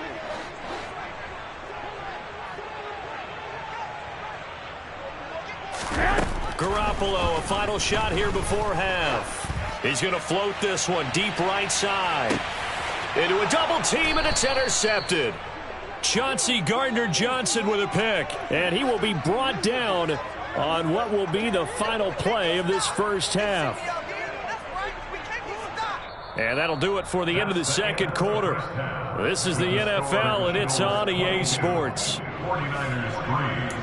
Garoppolo, a final shot here before half. He's going to float this one deep right side. Into a double team, and it's intercepted. Chauncey Gardner-Johnson with a pick. And he will be brought down on what will be the final play of this first half. And that'll do it for the end of the second quarter. This is the NFL, and it's on EA Sports. 49ers 3.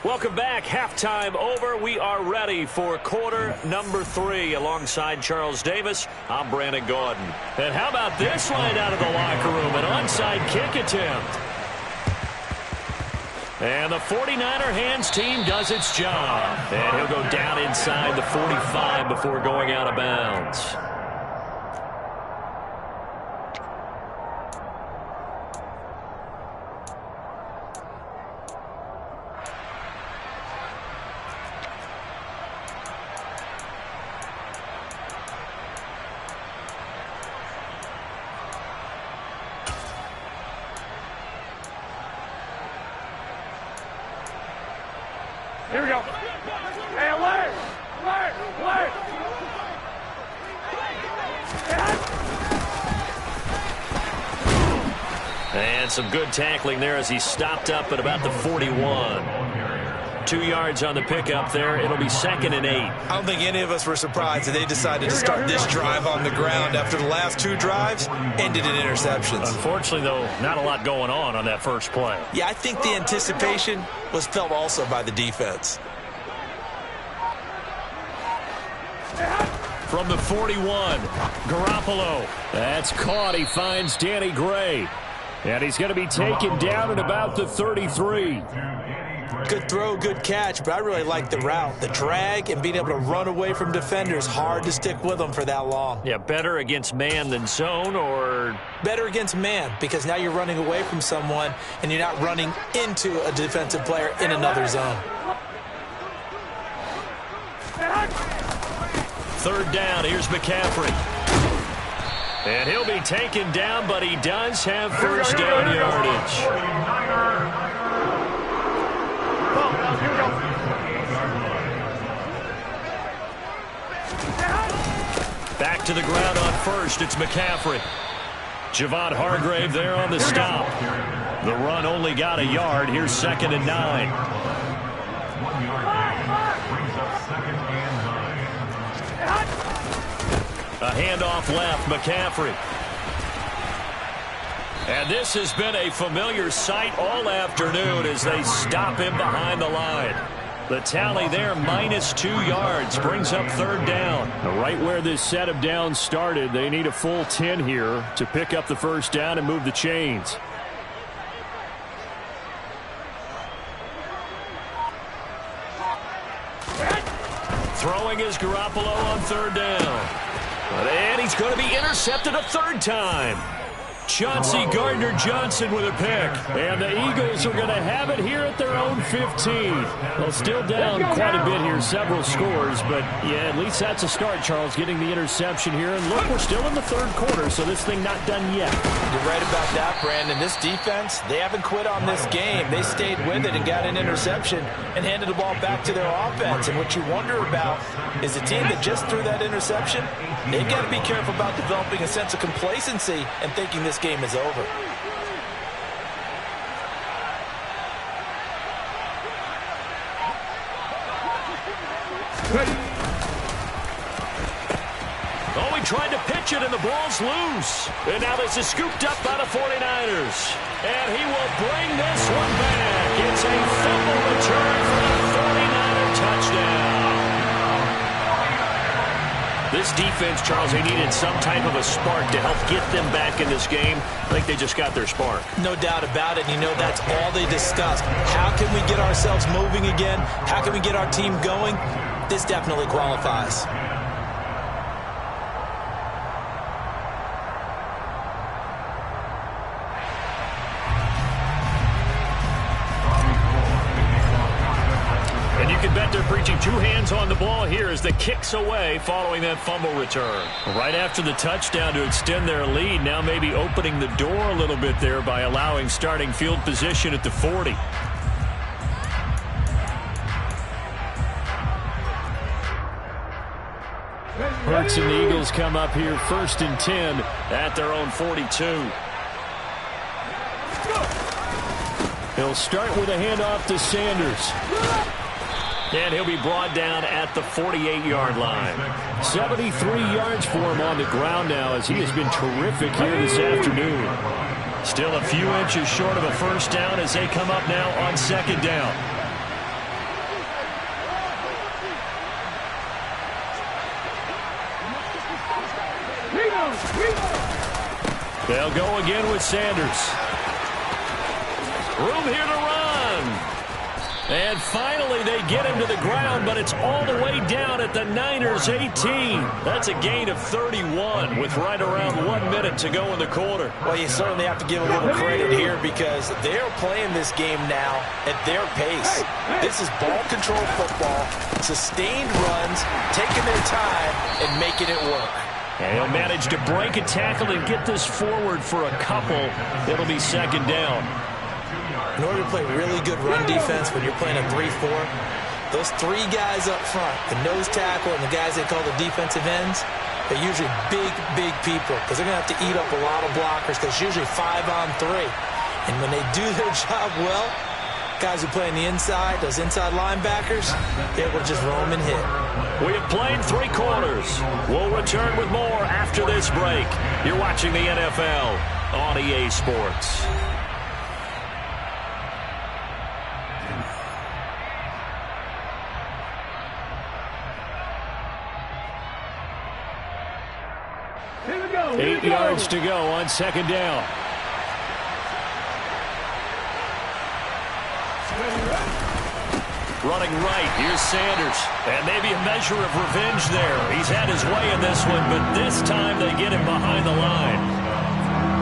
Welcome back. Halftime over. We are ready for quarter number 3. Alongside Charles Davis, I'm Brandon Gaudin. And how about this line out of the locker room? An onside kick attempt. And the 49er hands team does its job. And he'll go down inside the 45 before going out of bounds. Here we go. Hey, alert! Alert! Alert! And some good tackling there as he stopped up at about the 41. 2 yards on the pickup there. It'll be 2nd and 8. I don't think any of us were surprised that they decided to start this drive on the ground after the last 2 drives ended in interceptions. Unfortunately, though, not a lot going on that first play. Yeah, I think the anticipation was felt also by the defense. From the 41, Garoppolo. That's caught. He finds Danny Gray. And he's going to be taken down at about the 33. Good throw, good catch, but I really like the route. The drag and being able to run away from defenders, hard to stick with them for that long. Yeah, better against man than zone, or? Better against man, because now you're running away from someone and you're not running into a defensive player in another zone. 3rd down, here's McCaffrey. And he'll be taken down, but he does have first down yardage. Back to the ground on first. It's McCaffrey. Javon Hargrave there on the stop. The run only got a yard. Here's 2nd and 9. 1 yard gain brings up 2nd and 9. A handoff left. McCaffrey. And this has been a familiar sight all afternoon as they stop him behind the line. The tally there, -2 yards, brings up 3rd down. Right where this set of downs started, they need a full 10 here to pick up the first down and move the chains. Throwing is Garoppolo on 3rd down. And he's going to be intercepted a 3rd time. Chauncey Gardner-Johnson with a pick. And the Eagles are going to have it here at their own 15. Well, still down quite a bit here, several scores. But, yeah, at least that's a start, Charles, getting the interception here. And look, we're still in the 3rd quarter, so this thing not done yet. You're right about that, Brandon. This defense, they haven't quit on this game. They stayed with it and got an interception and handed the ball back to their offense. And what you wonder about is a team that just threw that interception, they've got to be careful about developing a sense of complacency and thinking this game is over. Oh, he tried to pitch it, and the ball's loose. And now this is scooped up by the 49ers. And he will bring this one back. It's a fumble return for a 49er touchdown. This defense, Charles, they needed some type of a spark to help get them back in this game. I think they just got their spark. No doubt about it. You know, that's all they discussed. How can we get ourselves moving again? How can we get our team going? This definitely qualifies. And you can bet they're preaching 2 hands on the ball here as the kick's away following that fumble return. Right after the touchdown to extend their lead, now maybe opening the door a little bit there by allowing starting field position at the 40. Hurts and the Eagles come up here 1st and 10 at their own 42. He'll start with a handoff to Sanders. And he'll be brought down at the 48-yard line. 73 yards for him on the ground now as he has been terrific here this afternoon. Still a few inches short of a first down as they come up now on second down. They'll go again with Sanders. Room here to run. And finally they get him to the ground, but it's all the way down at the Niners' 18. That's a gain of 31 with right around 1 minute to go in the quarter. Well, you certainly have to give a little credit here because they're playing this game now at their pace. This is ball control football, sustained runs, taking their time and making it work. And he'll manage to break a tackle and get this forward for a couple. It'll be second down. In order to play really good run defense when you're playing a 3-4, those three guys up front, the nose tackle and the guys they call the defensive ends, they're usually big people because they're going to have to eat up a lot of blockers because it's usually 5-on-3. And when they do their job well, guys who play on the inside, those inside linebackers, they're able to just roam and hit. We have played 3 quarters. We'll return with more after this break. You're watching the NFL on EA Sports. Here we go. 8 yards to go on second down. Running right, here's Sanders. And maybe a measure of revenge there. He's had his way in this one, but this time they get him behind the line.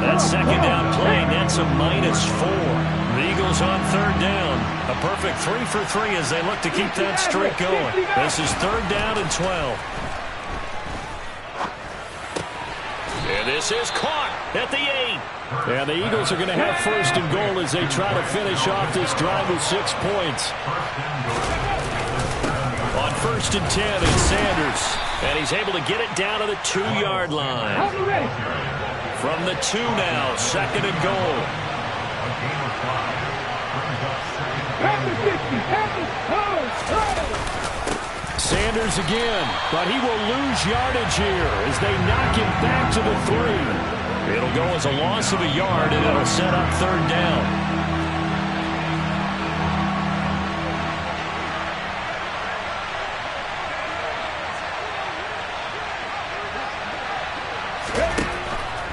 That second down play nets a -4. The Eagles on third down. A perfect 3 for 3 as they look to keep that streak going. This is third down and 12. And this is caught at the 8. And the Eagles are going to have first and goal as they try to finish off this drive with 6 points. On first and 10, it's Sanders. And he's able to get it down to the 2-yard line. From the 2 now, second and goal. Sanders again, but he will lose yardage here as they knock him back to the 3. It'll go as a loss of a yard, and it'll set up third down.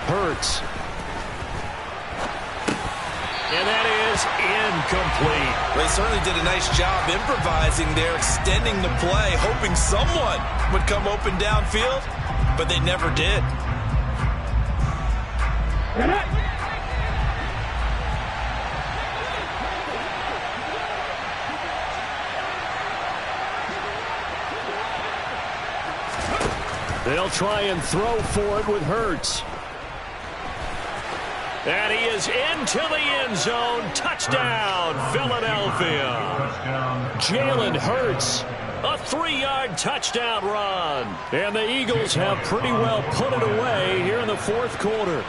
Hurts. And that is incomplete. They certainly did a nice job improvising there, extending the play, hoping someone would come open downfield, but they never did. They'll try and throw for it with Hurts. And he is into the end zone. Touchdown, Philadelphia. Jalen Hurts, a 3-yard touchdown run. And the Eagles have pretty well put it away here in the fourth quarter.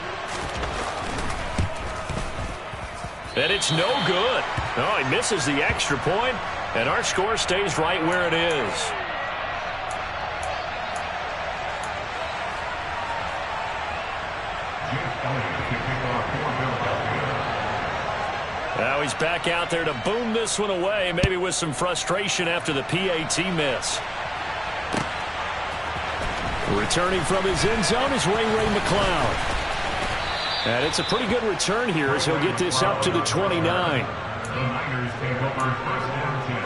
And it's no good. Oh, he misses the extra point, and our score stays right where it is. Now he's back out there to boom this one away, maybe with some frustration after the PAT miss. Returning from his end zone is Ray McCloud. And it's a pretty good return here as he'll get this up to the 29. The Niners take over first and 10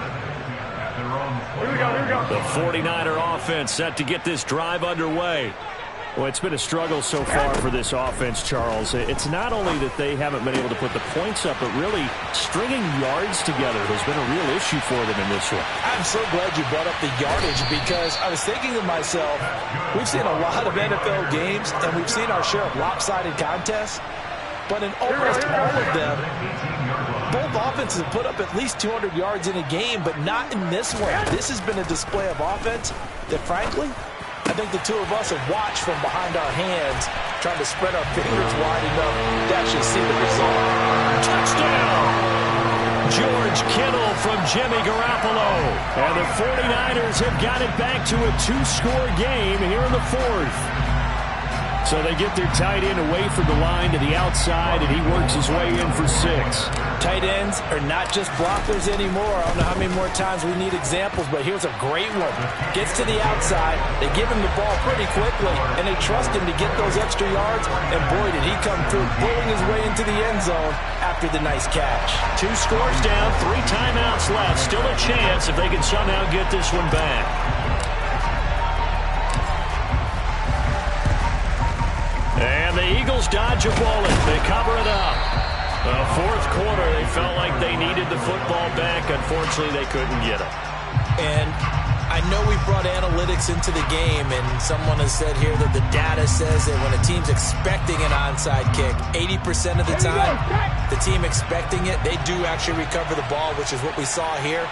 at their own. Here we go. The 49er offense set to get this drive underway. Well, it's been a struggle so far for this offense, Charles. It's not only that they haven't been able to put the points up, but really stringing yards together has been a real issue for them in this one. I'm so glad you brought up the yardage because I was thinking to myself, we've seen a lot of NFL games and we've seen our share of lopsided contests, but in almost all of them, both offenses have put up at least 200 yards in a game, but not in this one. This has been a display of offense that, frankly, I think the two of us have watched from behind our hands, trying to spread our fingers wide enough to actually see the result. Touchdown! George Kittle from Jimmy Garoppolo. And the 49ers have got it back to a 2-score game here in the fourth. So they get their tight end away from the line to the outside, and he works his way in for 6. Tight ends are not just blockers anymore. I don't know how many more times we need examples, but here's a great one. Gets to the outside, they give him the ball pretty quickly, and they trust him to get those extra yards, and boy, did he come through, pulling his way into the end zone after the nice catch. 2 scores down, 3 timeouts left. Still a chance if they can somehow get this one back. And the Eagles dodge a bullet. They cover it up. Fourth quarter, they felt like they needed the football back. Unfortunately, they couldn't get it. And I know we brought analytics into the game, and someone has said here that the data says that when a team's expecting an onside kick, 80% of the time, the team expecting it, they do actually recover the ball, which is what we saw here.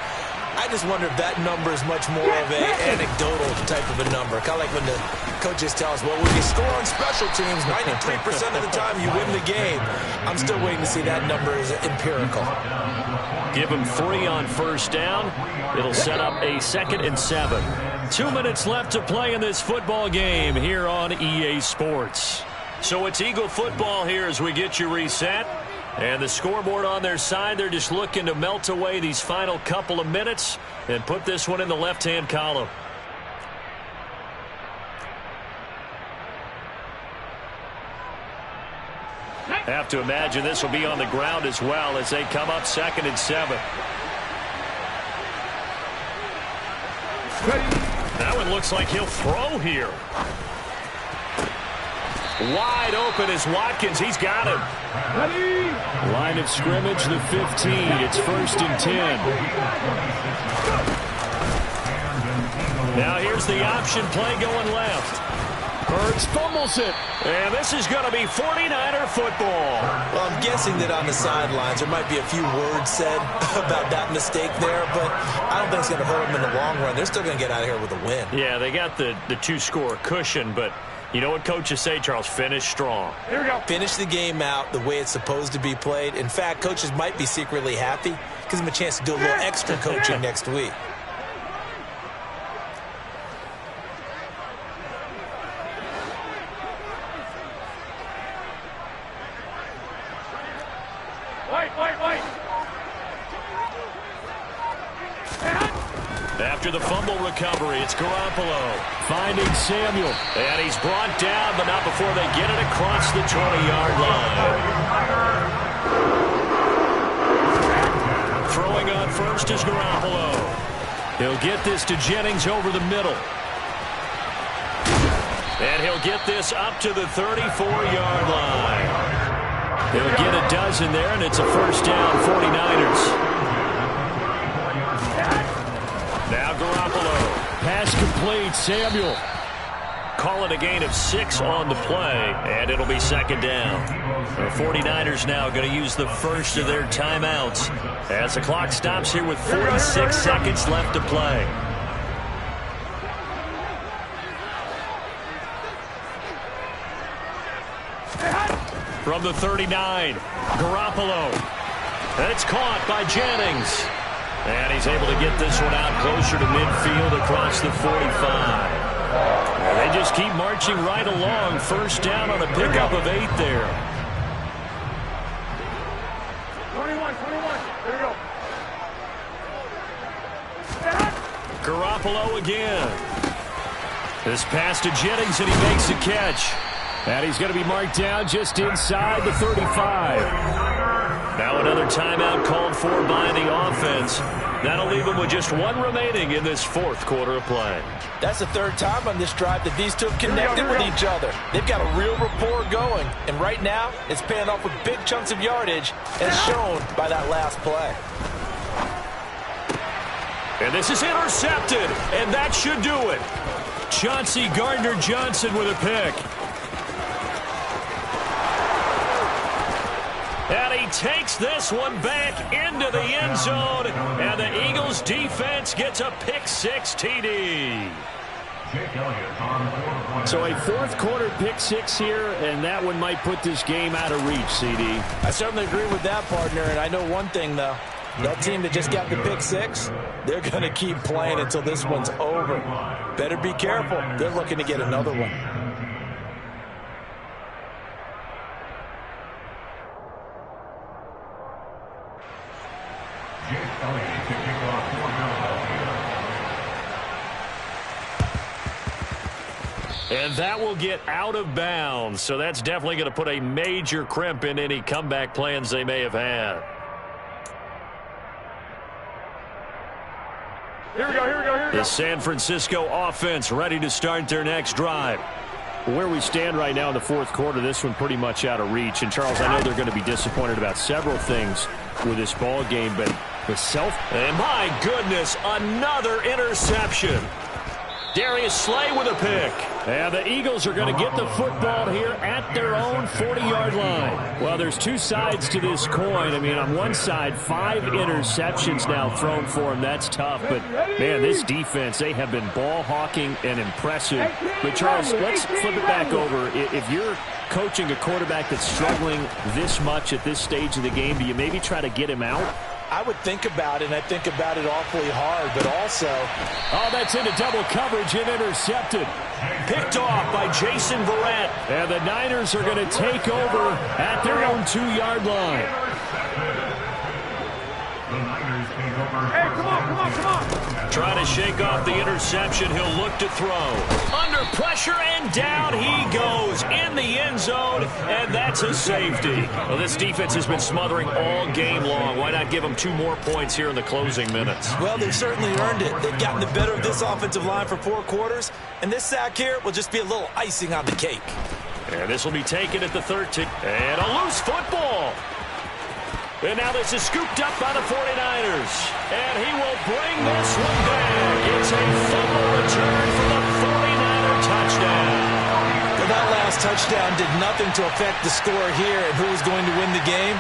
I just wonder if that number is much more of an anecdotal type of a number. Kind of like when the coaches tell us, well, when you score on special teams, 93% of the time you win the game. I'm still waiting to see that number is empirical. Give them 3 on first down. It'll set up a 2nd and 7. 2 minutes left to play in this football game here on EA Sports. So it's Eagle football here as we get you reset. And the scoreboard on their side, they're just looking to melt away these final couple of minutes and put this one in the left-hand column. Have to imagine this will be on the ground as well as they come up 2nd and 7. That one looks like he'll throw here. Wide open is Watkins. He's got him. Line of scrimmage, the 15. It's 1st and 10. Now here's the option play going left. Hurts fumbles it. And this is going to be 49er football. Well, I'm guessing that on the sidelines there might be a few words said about that mistake there, but I don't think it's going to hurt them in the long run. They're still going to get out of here with a win. Yeah, they got the 2-score cushion, but you know what coaches say, Charles? Finish strong. Here we go. Finish the game out the way it's supposed to be played. In fact, coaches might be secretly happy. Gives them a chance to do a little extra coaching next week. Wait. After the fumble recovery, it's Garoppolo finding Samuel. And he's brought down, but not before they get it across the 20-yard line. Throwing on first is Garoppolo. He'll get this to Jennings over the middle. And he'll get this up to the 34-yard line. He'll get a dozen there, and it's a first down, 49ers. Now Garoppolo. Pass complete. Samuel. Call it a gain of 6 on the play, and it'll be 2nd down. The 49ers now going to use the first of their timeouts as the clock stops here with 46 seconds left to play. From the 39, Garoppolo. It's caught by Jennings. And he's able to get this one out closer to midfield across the 45. And they just keep marching right along. First down on a pickup of 8 there. 21. There we go. Garoppolo again. This pass to Jennings, and he makes a catch. And he's going to be marked down just inside the 35. Now another timeout called for by the offense. That'll leave them with just 1 remaining in this 4th quarter of play. That's the 3rd time on this drive that these two have connected with each other. They've got a real rapport going. And right now, it's paying off with big chunks of yardage, as shown by that last play. And this is intercepted, and that should do it. Chauncey Gardner-Johnson with a pick. And he takes this one back into the end zone, and the Eagles defense gets a pick-6 TD. So a 4th quarter pick-6 here, and that one might put this game out of reach, CD. I certainly agree with that, partner, and I know one thing, though. That team that just got the pick six, they're going to keep playing until this one's over. Better be careful. They're looking to get another one. Jake Elliott to kick off for Philadelphia. And that will get out of bounds. So that's definitely going to put a major crimp in any comeback plans they may have had. Here we go. The San Francisco offense ready to start their next drive. Where we stand right now in the fourth quarter, this one pretty much out of reach. And, Charles, I know they're going to be disappointed about several things with this ball game, but the And my goodness, another interception. Darius Slay with a pick. And the Eagles are going to get the football here at their own 40-yard line. Well, there's two sides to this coin. I mean, on one side, 5 interceptions now thrown for them. That's tough. But, man, this defense, they have been ball hawking and impressive. But, Charles, let's flip it back over. If you're coaching a quarterback that's struggling this much at this stage of the game, do you maybe try to get him out? I would think about it, and I think about it awfully hard, but also... Oh, that's into double coverage and intercepted. Picked off by Jason Verrett. And the Niners are going to take over at their own 2-yard line. The Niners take over. Hey, come on. Trying to shake off the interception. He'll look to throw. Under pressure, and down he goes in the end zone, and that's a safety. Well, this defense has been smothering all game long. Why not give them 2 more points here in the closing minutes? Well, they've certainly earned it. They've gotten the better of this offensive line for 4 quarters, and this sack here will just be a little icing on the cake. And this will be taken at the 13. And a loose football. And now this is scooped up by the 49ers. And he will bring this one back. It's a fumble return for the 49er touchdown. Well, that last touchdown did nothing to affect the score here and who was going to win the game.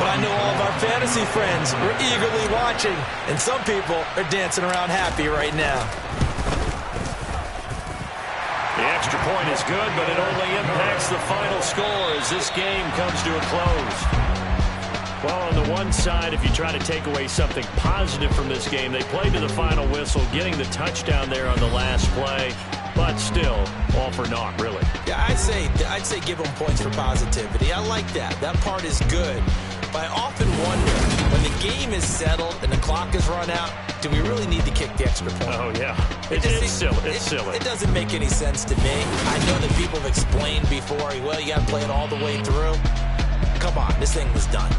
But I know all of our fantasy friends were eagerly watching, and some people are dancing around happy right now. The extra point is good, but it only impacts the final score as this game comes to a close. Well, on the one side, if you try to take away something positive from this game, they played to the final whistle, getting the touchdown there on the last play, but still, all for naught, really. Yeah, I'd say give them points for positivity. I like that. That part is good. But I often wonder, when the game is settled and the clock is run out, do we really need to kick the extra point? Oh, yeah. It's silly. It's silly. It doesn't make any sense to me. I know that people have explained before, well, you got to play it all the way through. Come on, this thing was done.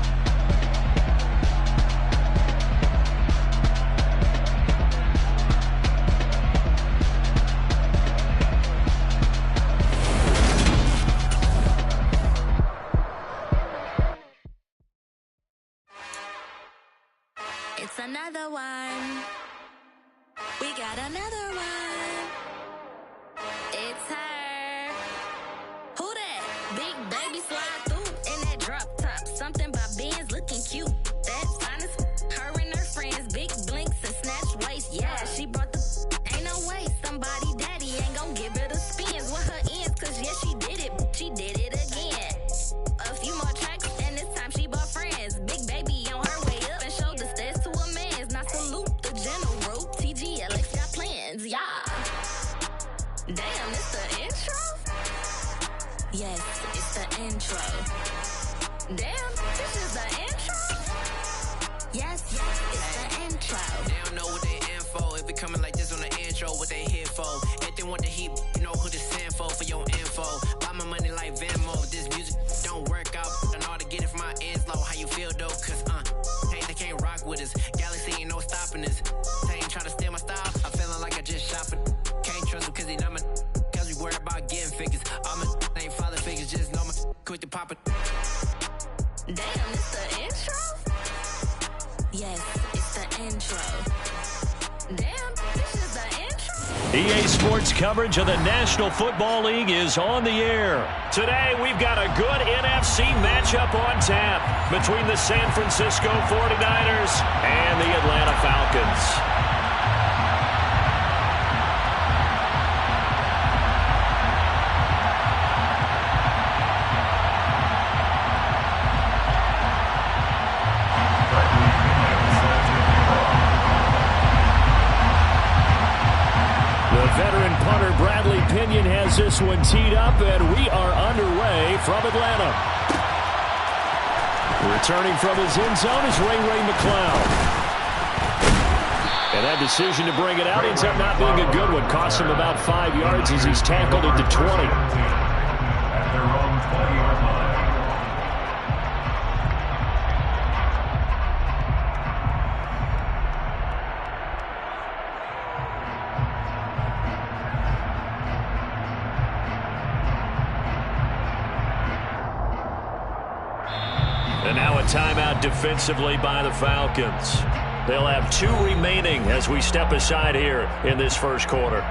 It's another one. We got another one. It's her. Who that? Big baby slide through in that drop top. Something by Benz looking cute. That's honest. Her and her friends, big blinks and snatch waist. Yeah, she brought the. Ain't no way somebody daddy ain't gon' give her the spins with her ends. Cause yeah, she did it. She did it again. A few more tracks and this time she bought friends. Big baby on her way up and showed the stairs to a man's. Now salute the general. TGLX got plans, yeah. Damn, it's the intro? Yes, it's the intro. Damn, this is the intro? Yes, it's the intro. They don't know what they in for. If it coming like this on the intro, what they here for? If they want the heat, you know who to send for your info. Buy my money like Venmo. This music don't work out. I know how to get it from my ends low. How you feel though? Cause hey, they can't rock with us. Galaxy ain't no stopping us. They ain't trying to steal my style. I'm feeling like I just shop it. Can't trust them cause they not my. Cause we worried about getting figures. All my ain't father figures. Just know my quick to pop it. Damn, it's the intro? Yes, it's the intro. Damn, this is the intro? EA Sports coverage of the National Football League is on the air. Today, we've got a good NFC matchup on tap between the San Francisco 49ers and the Atlanta Falcons. The veteran punter Bradley Pinion has this one teed up, and we are underway from Atlanta. Returning from his end zone is Ray McCloud. And that decision to bring it out ends up not being a good one. Costs him about 5 yards as he's tackled at the 20. At their own 20-yard line. And now a timeout defensively by the Falcons. They'll have 2 remaining as we step aside here in this first quarter.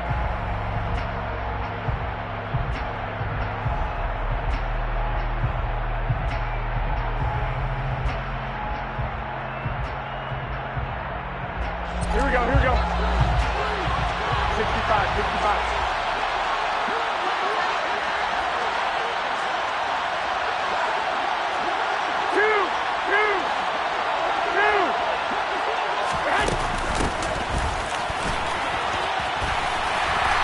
Here we go. 65.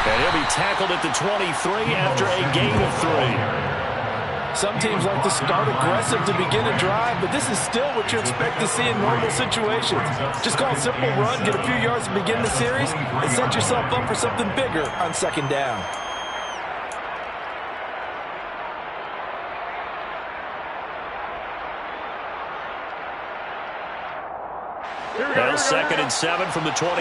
And he'll be tackled at the 23 after a gain of 3. Some teams like to start aggressive to begin a drive, but this is still what you expect to see in normal situations. Just call a simple run, get a few yards to begin the series, and set yourself up for something bigger on second down. Well, 2nd and 7 from the 23.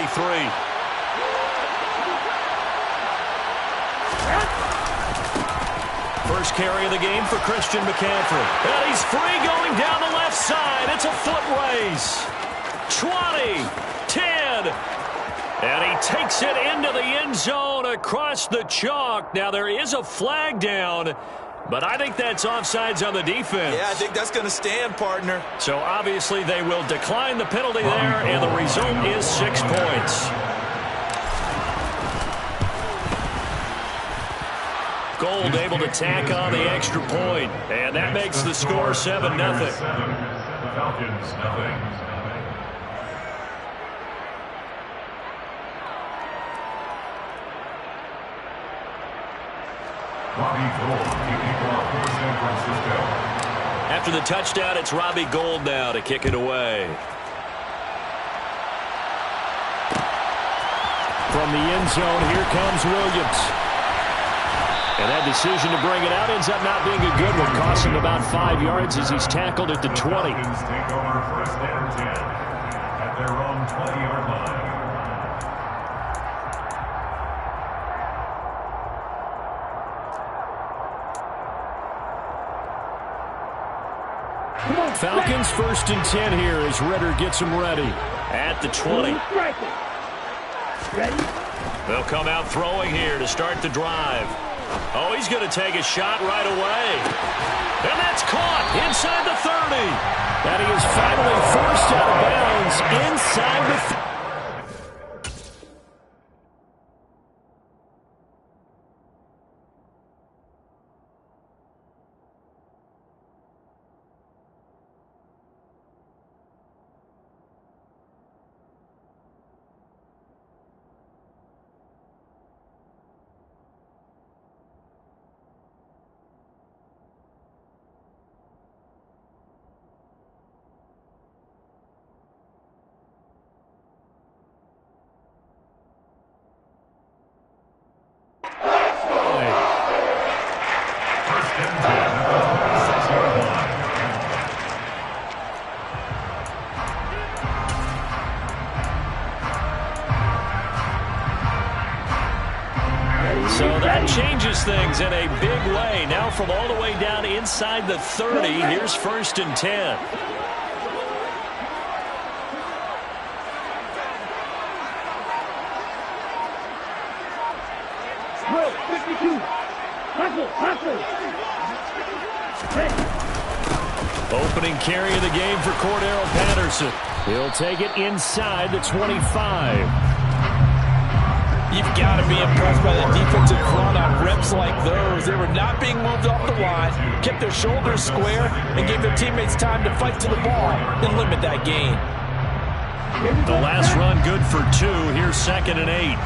First carry of the game for Christian McCaffrey. And he's free going down the left side. It's a foot race. 20, 10. And he takes it into the end zone across the chalk. Now, there is a flag down, but I think that's offsides on the defense. Yeah, I think that's going to stand, partner. So, obviously, they will decline the penalty there, and the result is 6 points. Gold able to tack on the extra point, and that makes the score 7-0. Falcons, nothing. Robbie Gould kicking off for San Francisco. After the touchdown, it's Robbie Gould now to kick it away. From the end zone, here comes Williams. And that decision to bring it out ends up not being a good one. Costs him about 5 yards as he's tackled at the 20. Falcons take over 1st and 10 at their own 20-yard line. Falcons 1st and 10 here as Ritter gets them ready. At the 20. They'll come out throwing here to start the drive. Oh, he's going to take a shot right away. And that's caught inside the 30. And he is finally forced out of bounds inside the 30. So that changes things in a big way. Now from all the way down inside the 30, here's 1st and 10. Opening carry of the game for Cordero Patterson. He'll take it inside the 25. You've got to be impressed by the defensive front on reps like those. They were not being moved off the line, kept their shoulders square, and gave their teammates time to fight to the ball and limit that gain. The last run good for 2. Here's 2nd and 8.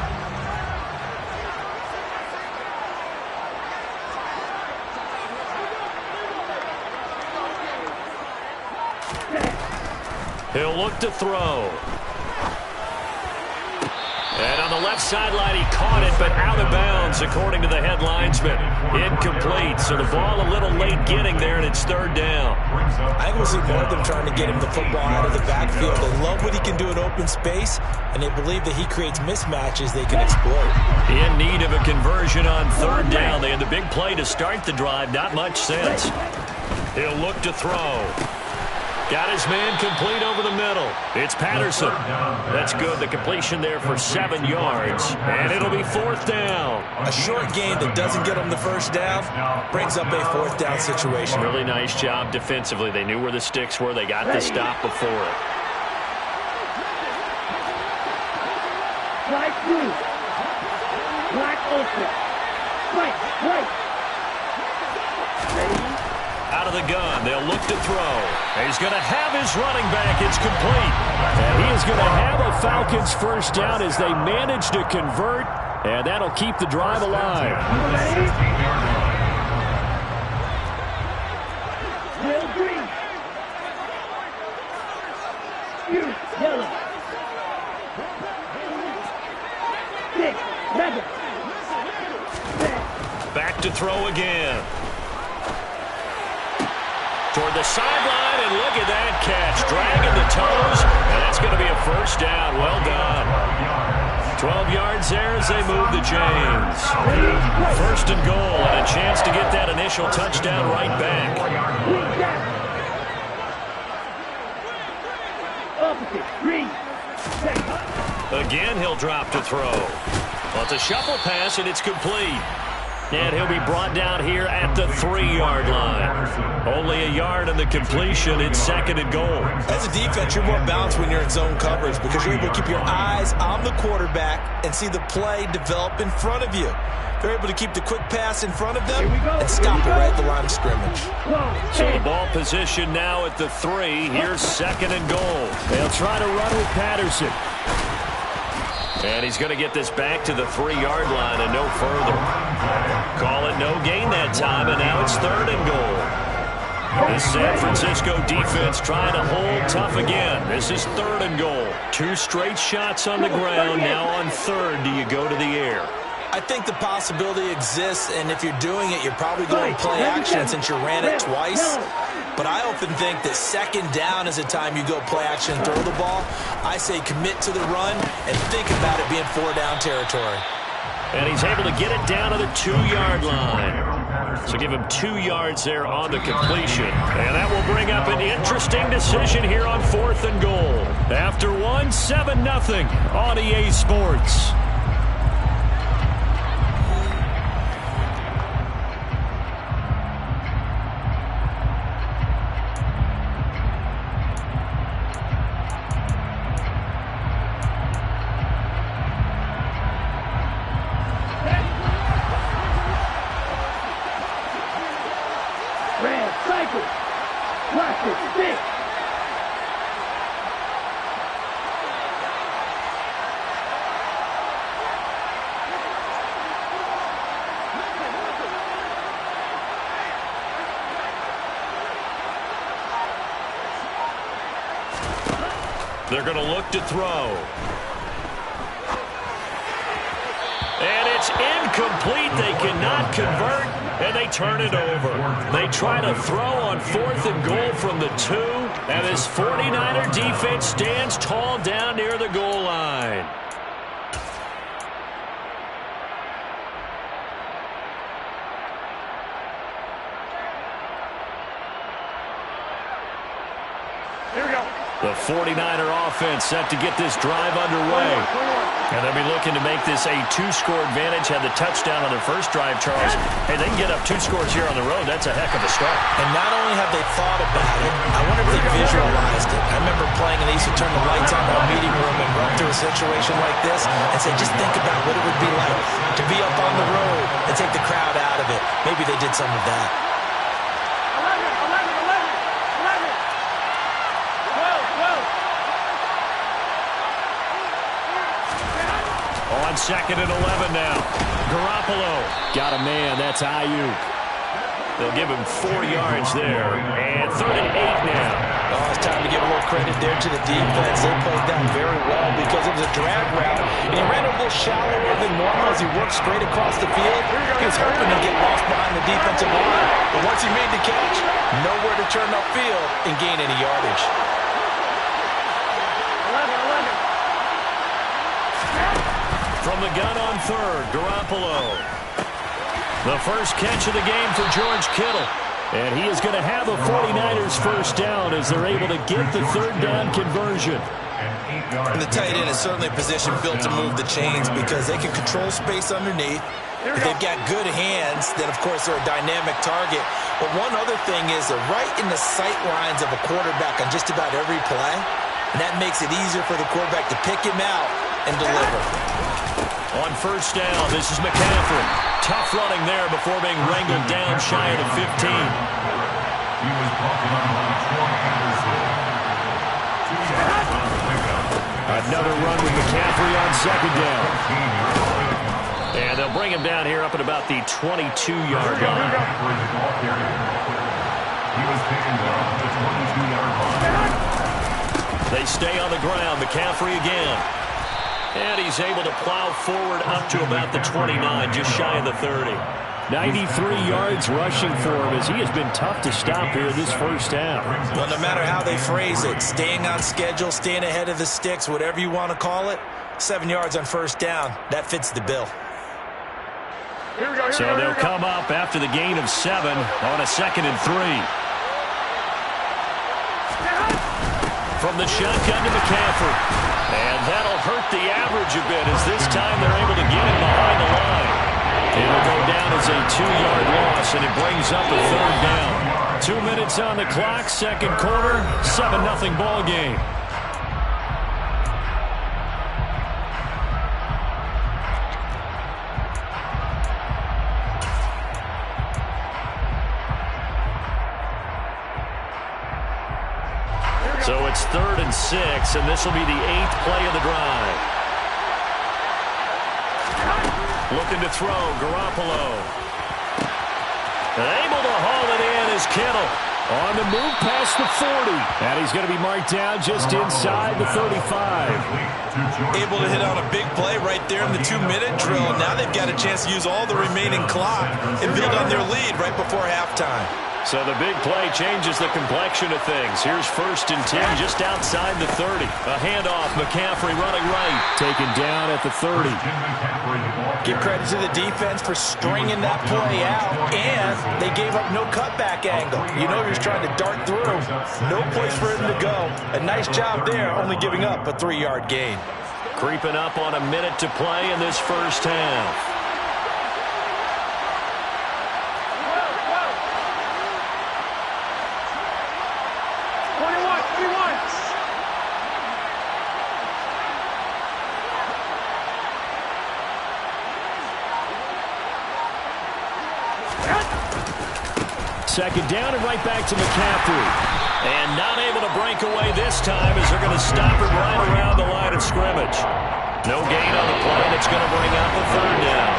He'll look to throw. And on the left sideline, he caught it, but out of bounds, according to the head linesman. Incomplete, so the ball a little late getting there, and it's third down. I think we'll see more of them trying to get him the football out of the backfield. They love what he can do in open space, and they believe that he creates mismatches they can exploit. In need of a conversion on third down. They had the big play to start the drive, not much sense. He'll look to throw. Got his man complete over the middle. It's Patterson. That's good. The completion there for 7 yards. And it'll be fourth down. A short game that doesn't get him the first down brings up a fourth down situation. Really nice job defensively. They knew where the sticks were. They got the stop before it. Right through. Right open. Right. Out of the gun, they'll look to throw. He's going to have his running back. It's complete. And he is going to have a Falcons first down as they manage to convert, and that'll keep the drive alive. Real green. Yellow. 6, 7. Back to throw again. Toward the sideline, and look at that catch. Dragging the toes, and that's going to be a first down. Well done. 12 yards there as they move the chains. First and goal, and a chance to get that initial touchdown right back. Again, he'll drop to throw. Well, it's a shuffle pass, and it's complete. And he'll be brought down here at the 3-yard line. Only a yard on the completion. It's second and goal. As a defense, you're more balanced when you're in zone coverage because you're able to keep your eyes on the quarterback and see the play develop in front of you. They're able to keep the quick pass in front of them and stop it right at the line of scrimmage. So the ball position now at the 3. Here's second and goal. They'll try to run with Patterson. And he's going to get this back to the 3-yard line and no further. Call it no gain that time, and now it's third and goal. The San Francisco defense trying to hold tough again. This is third and goal. 2 straight shots on the ground. Now on third, do you go to the air? I think the possibility exists, and if you're doing it, you're probably going to play action since you ran it twice. But I often think that second down is a time you go play action and throw the ball. I say commit to the run and think about it being 4-down territory. And he's able to get it down to the 2-yard line. So give him 2 yards there on the completion. And that will bring up an interesting decision here on fourth and goal. After 7-0 on EA Sports. They're going to look to throw. And it's incomplete. They cannot convert, and they turn it over. They try to throw on fourth and goal from the 2, and this 49er defense stands tall down near the goal line. The 49er offense set to get this drive underway. And they'll be looking to make this a 2-score advantage. Had the touchdown on their first drive, Charles. Hey, they can get up 2 scores here on the road. That's a heck of a start. And not only have they thought about it, I wonder if they visualized it. I remember playing and they used to turn the lights on in our meeting room and run through a situation like this and say, just think about what it would be like to be up on the road and take the crowd out of it. Maybe they did some of that. On second and 11 now. Garoppolo got a man. That's Ayuk. They'll give him 4 yards there. And 3rd and 8 now. Oh, it's time to give a little credit there to the defense. They played that very well because it was a drag route, and he ran a little shallower than normal as he worked straight across the field. He was hoping to get lost behind the defensive line, but once he made the catch, nowhere to turn upfield and gain any yardage. From the gun on third, Garoppolo. The first catch of the game for George Kittle. And he is going to have a 49ers first down as they're able to get the third down conversion. And the tight end is certainly a position built to move the chains because they can control space underneath. If they've got good hands, then, of course, they're a dynamic target. But one other thing is they're right in the sight lines of a quarterback on just about every play. And that makes it easier for the quarterback to pick him out and deliver. On first down, this is McCaffrey. Tough running there before being wrangled down shy of the 15. He was brought down by Troy Anderson. 2 yards on the pickup. Another run with McCaffrey on second down. And they'll bring him down here up at about the 22-yard line. He was taken down at the 22-yard line. They stay on the ground. McCaffrey again. And he's able to plow forward up to about the 29, just shy of the 30. 93 yards rushing for him as he has been tough to stop here this first half. Well, no matter how they phrase it, staying on schedule, staying ahead of the sticks, whatever you want to call it, 7 yards on first down, that fits the bill. So they'll come up after the gain of 7 on a 2nd and 3. From the shotgun to McCaffrey. And that'll hurt the average a bit as this time they're able to get him behind the line. It'll go down as a 2-yard loss, and it brings up a third down. 2 minutes on the clock, second quarter, 7-0 ball game. So it's 3rd and 6, and this will be the 8th play of the drive. Looking to throw, Garoppolo. And able to haul it in is Kittle. On the move past the 40. And he's going to be marked down just inside the 35. Able to hit on a big play right there in the 2-minute drill. Now they've got a chance to use all the remaining clock and build on their lead right before halftime. So the big play changes the complexion of things. Here's 1st and 10 just outside the 30. A handoff, McCaffrey running right. Taken down at the 30. Give credit to the defense for stringing that play out, and they gave up no cutback angle. You know he was trying to dart through. No place for him to go. A nice job there, only giving up a 3-yard gain. Creeping up on a minute to play in this first half. Second down and right back to McCaffrey. And not able to break away this time as they're going to stop it right around the line of scrimmage. No gain on the play. That's going to bring out the third down.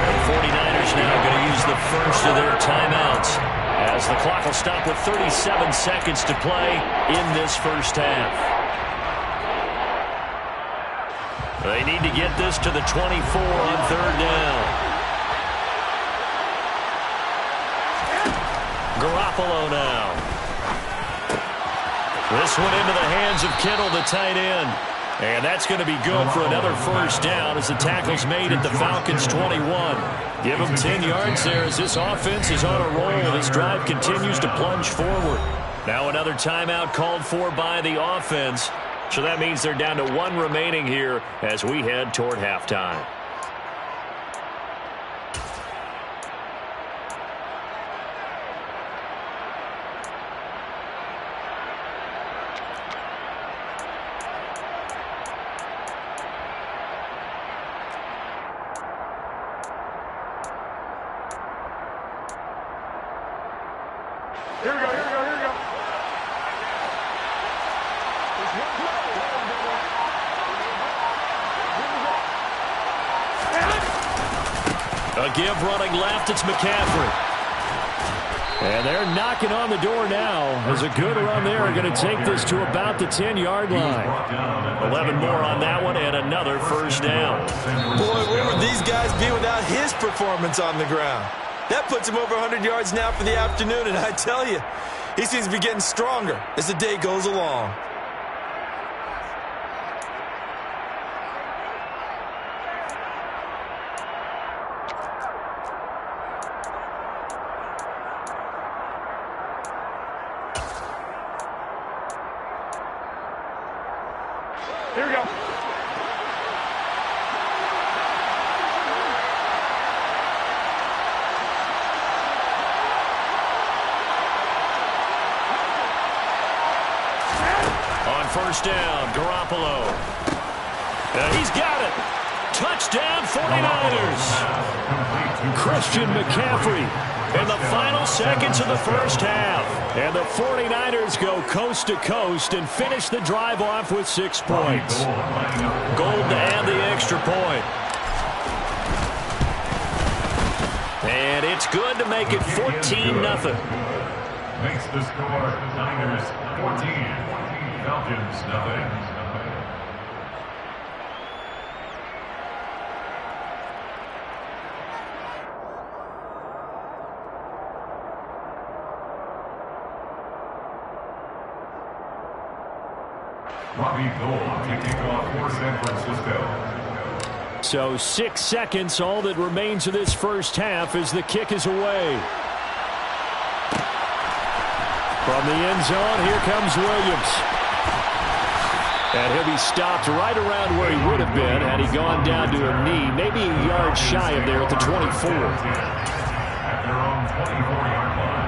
The 49ers now going to use the first of their timeouts as the clock will stop with 37 seconds to play in this first half. They need to get this to the 24 on third down. Garoppolo now. This one into the hands of Kittle, the tight end. And that's going to be good for another first down as the tackle's made at the Falcons' 21. Give them 10 yards there as this offense is on a roll. This drive continues to plunge forward. Now another timeout called for by the offense. So that means they're down to 1 remaining here as we head toward halftime. Here we go. A give running left, it's McCaffrey. And they're knocking on the door now as a good run there are going to take this to about the 10-yard line. 11 more on that one and another first down. Boy, where would these guys be without his performance on the ground? That puts him over 100 yards now for the afternoon, and I tell you, he seems to be getting stronger as the day goes along. Here we go. On first down, Garoppolo. He's got it. Touchdown, 49ers. Christian McCaffrey in the final seconds of the first half. And the 49ers go coast to coast and finish the drive off with 6 points. Gold to add the extra point. And it's good to make it 14-0. Makes the score Niners 14, Falcons 0. Robbie Gould taking off for San Francisco. So 6 seconds, all that remains of this first half as the kick is away. From the end zone, here comes Williams. And he'll be stopped right around where he would have been had he gone down to a knee, maybe a yard shy of there at the 24. At their own 24-yard line.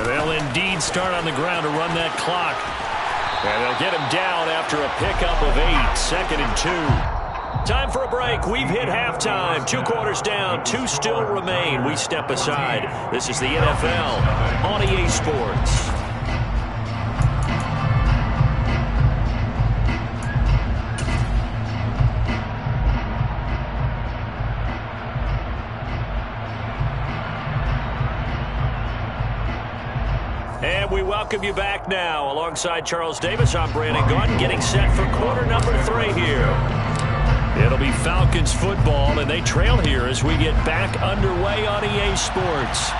They'll indeed start on the ground to run that clock. And they'll get him down after a pickup of 8, 2nd and 2. Time for a break. We've hit halftime. 2 quarters down, 2 still remain. We step aside. This is the NFL on EA Sports. And we welcome you back now. Alongside Charles Davis, I'm Brandon Gaudin, getting set for quarter number 3 here. It'll be Falcons football, and they trail here as we get back underway on EA Sports.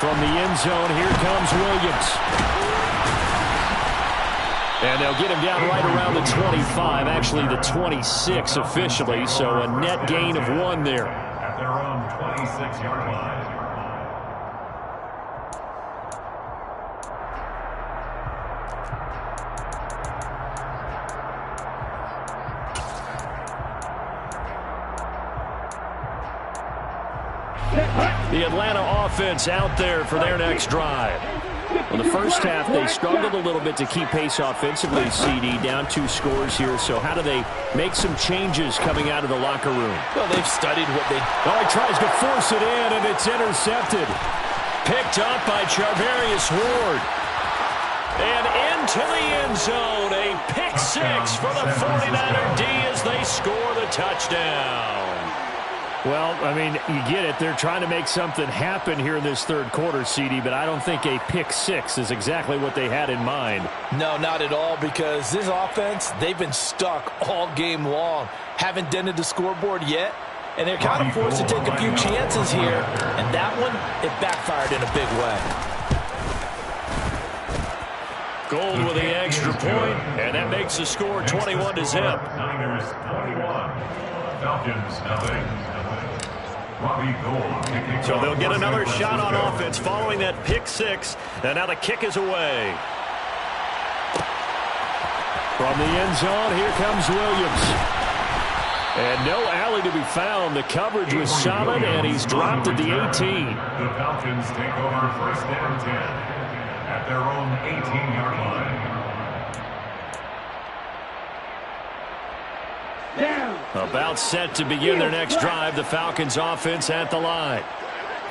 From the end zone, here comes Williams. And they'll get him down right around the 25, actually the 26 officially, so a net gain of 1 there. At their own 26-yard line. The Atlanta offense out there for their next drive. In the first half, they struggled a little bit to keep pace offensively, CD, down 2 scores here. So how do they make some changes coming out of the locker room? Well, they've studied what they... Oh, he tries to force it in, and it's intercepted. Picked up by Charvarius Ward. And into the end zone, a pick 6 for the 49er D as they score the touchdown. Well, I mean, you get it. They're trying to make something happen here in this third quarter, CD, but I don't think a pick 6 is exactly what they had in mind. No, not at all, because this offense, they've been stuck all game long. Haven't dented the scoreboard yet, and they're kind of forced to take a few chances here, and that one, it backfired in a big way. Gold with the extra point, and that makes the score 21-0. Niners 21, Falcons 0. So they'll get another shot on offense following that pick 6, and now the kick is away. From the end zone, here comes Williams. And no alley to be found. The coverage was solid, and he's dropped at the 18. The Falcons take over first down 10 at their own 18-yard line. About set to begin their next drive, the Falcons offense at the line.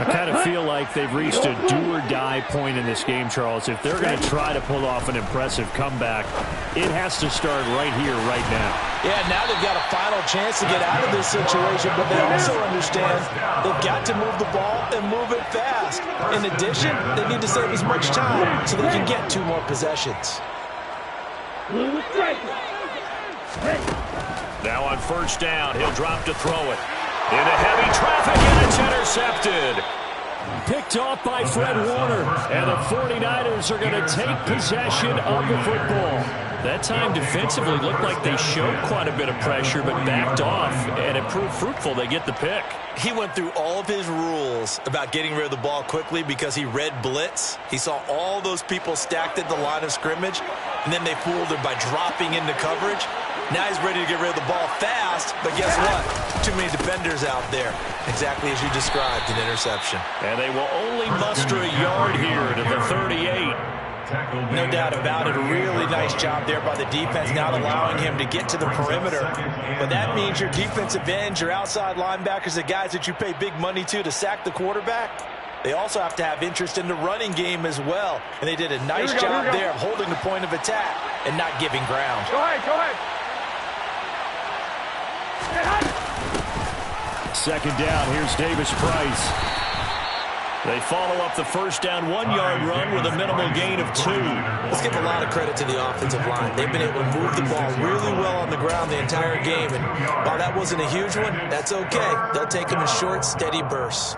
I kind of feel like they've reached a do-or-die point in this game, Charles. If they're going to try to pull off an impressive comeback, it has to start right here, right now. Yeah, now they've got a final chance to get out of this situation, but they also understand they've got to move the ball and move it fast. In addition, they need to save as much time so they can get 2 more possessions. Now on first down, he'll drop to throw it. Into heavy traffic, and it's intercepted. Picked off by Fred Warner, and the 49ers are going to take possession of the football. That time defensively looked like they showed quite a bit of pressure, but backed off, and it proved fruitful. They get the pick. He went through all of his rules about getting rid of the ball quickly because he read blitz. He saw all those people stacked at the line of scrimmage, and then they fooled him by dropping into coverage. Now he's ready to get rid of the ball fast, but guess what? Too many defenders out there. Exactly as you described, an interception. And they will only muster a yard here to the 38. No doubt about it. A really nice job there by the defense, not allowing him to get to the perimeter. But that means your defensive ends, your outside linebackers, the guys that you pay big money to sack the quarterback, they also have to have interest in the running game as well. And they did a nice job there of holding the point of attack and not giving ground. Go ahead. Second down, here's Davis Price. They follow up the first down 1-yard run with a minimal gain of 2. Let's give a lot of credit to the offensive line. They've been able to move the ball really well on the ground the entire game. And while that wasn't a huge one, that's okay. They'll take them in short, steady bursts.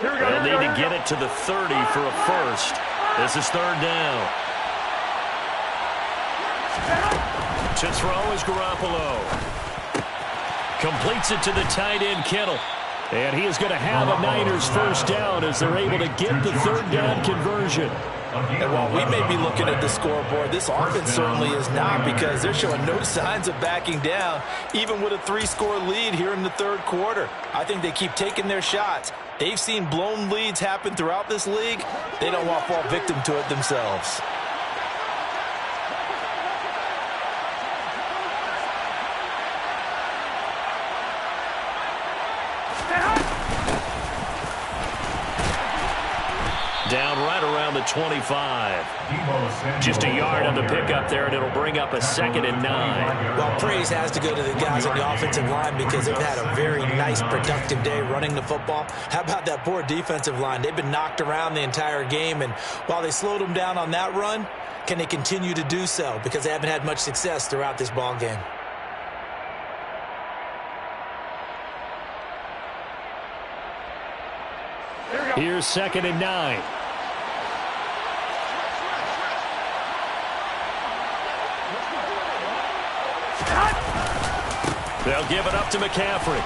They'll need to get it to the 30 for a first. This is third down. To throw is Garoppolo. Completes it to the tight end, Kittle. And he is going to have a Niners first down as they're able to get the third down conversion. And while we may be looking at the scoreboard, this offense certainly is not, because they're showing no signs of backing down, even with a 3-score lead here in the third quarter. I think they keep taking their shots. They've seen blown leads happen throughout this league. They don't want to fall victim to it themselves. Down right around the 25. Just a yard on the pickup there, and it'll bring up a 2nd and 9. Well, praise has to go to the guys on the offensive line because they've had a very nice, productive day running the football. How about that poor defensive line? They've been knocked around the entire game, and while they slowed them down on that run, can they continue to do so? Because they haven't had much success throughout this ball game. Here's 2nd and 9. They'll give it up to McCaffrey.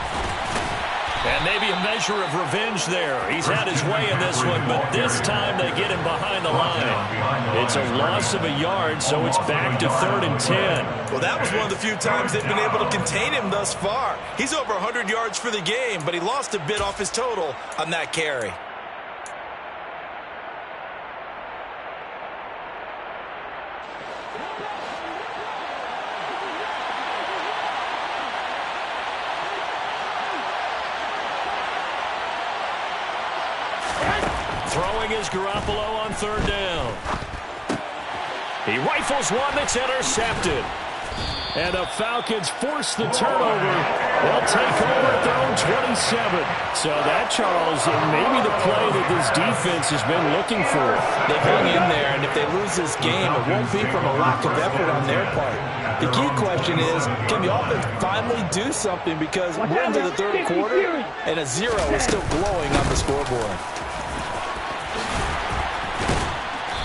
And maybe a measure of revenge there. He's had his way in this one, but this time they get him behind the line. It's a loss of a yard, so it's back to 3rd and 10. Well, that was one of the few times they've been able to contain him thus far. He's over 100 yards for the game, but he lost a bit off his total on that carry. Throwing is Garoppolo on third down. He rifles one that's intercepted. And the Falcons force the turnover. They'll take over at their own 27. So that, Charles, may be the play that this defense has been looking for. They've hung in there, and if they lose this game, it won't be from a lack of effort on their part. The key question is, can the offense finally do something? Because we're into the third quarter, and a 0 is still glowing on the scoreboard.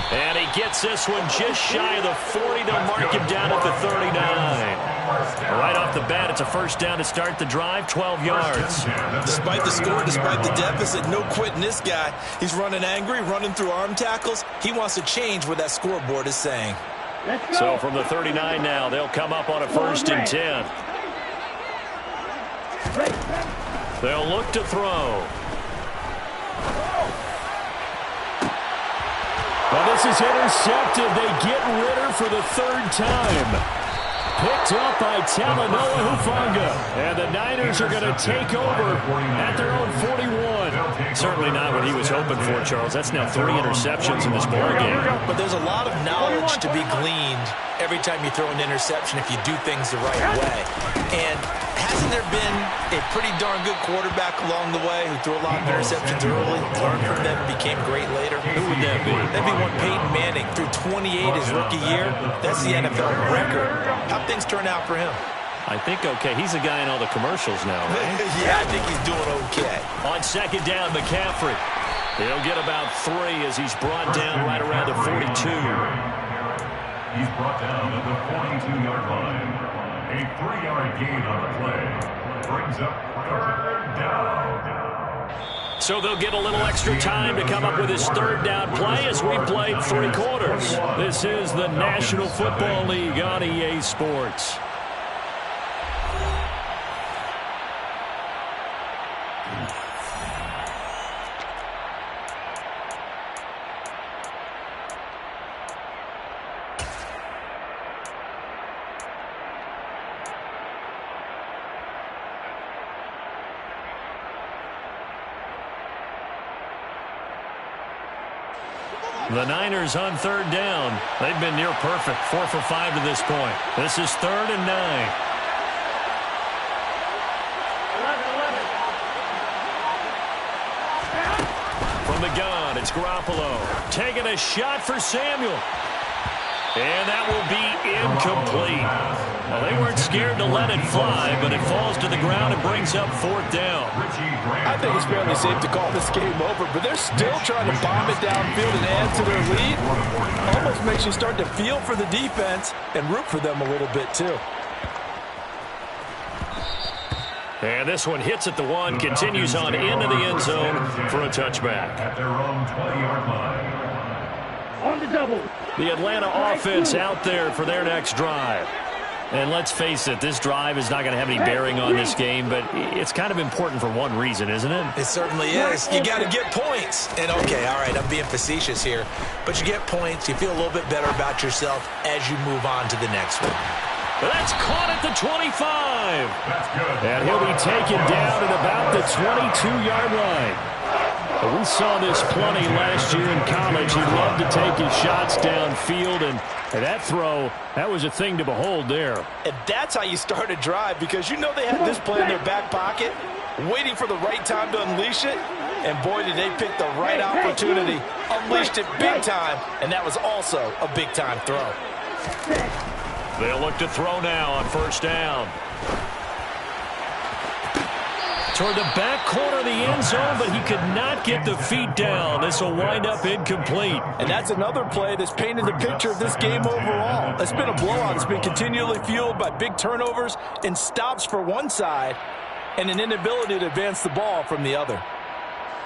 And he gets this one just shy of the 40. They'll mark him down at the 39. Right off the bat, it's a first down to start the drive, 12 yards. Despite the score, despite the deficit, no quitting this guy. He's running angry, running through arm tackles. He wants to change what that scoreboard is saying. So from the 39 now, they'll come up on a 1st and 10. They'll look to throw. Well, this is intercepted. They get Ritter for the 3rd time. picked up by Talanoa Hufanga. And the Niners are going to take over at their own 41. Certainly not what he was hoping for, Charles. That's now 3 interceptions in this ballgame. But there's a lot of knowledge to be gleaned every time you throw an interception if you do things the right way. And hasn't there been a pretty darn good quarterback along the way who threw a lot of interceptions early, learned from them, and became great later? Who would that be? That'd be one Peyton Manning. Threw 28 his rookie year. That's the NFL record. How'd things turn out for him? I think okay. He's a guy in all the commercials now, right? Yeah, I think he's doing okay. On second down, McCaffrey. He'll get about 3 as he's brought down right around the 42. He's brought down at the 42-yard line. A 3-yard gain on the play brings up 3rd down. So they'll get a little extra time to come up with his 3rd down play as we played 3 quarters. This is the National Football League on EA Sports. The Niners on 3rd down. They've been near perfect. 4 for 5 to this point. This is 3rd and 9. From the gun, it's Garoppolo. Taking a shot for Samuel. And that will be incomplete. Well, they weren't scared to let it fly, but it falls to the ground and brings up 4th down. I think it's fairly safe to call this game over, but they're still trying to bomb it downfield and add to their lead. Almost makes you start to feel for the defense and root for them a little bit, too. And this one hits at the 1, continues on into the end zone for a touchback. At their own 20-yard line. On the double. The Atlanta offense out there for their next drive. And let's face it, this drive is not going to have any bearing on this game, but it's kind of important for one reason, isn't it? It certainly is. You got to get points. And, okay, all right, I'm being facetious here. But you get points, you feel a little bit better about yourself as you move on to the next one. That's caught at the 25. That's good. And he'll be taken down at about the 22-yard line. We saw this plenty last year in college. He loved to take his shots downfield, and that throw, that was a thing to behold there. And that's how you start a drive, because you know they had this play in their back pocket, waiting for the right time to unleash it. And boy, did they pick the right opportunity. Unleashed it big time, and that was also a big-time throw. They'll look to throw now on 1st down. Toward the back corner of the end zone, but he could not get the feet down. This will wind up incomplete. And that's another play that's painted the picture of this game overall. It's been a blowout. It's been continually fueled by big turnovers and stops for one side and an inability to advance the ball from the other.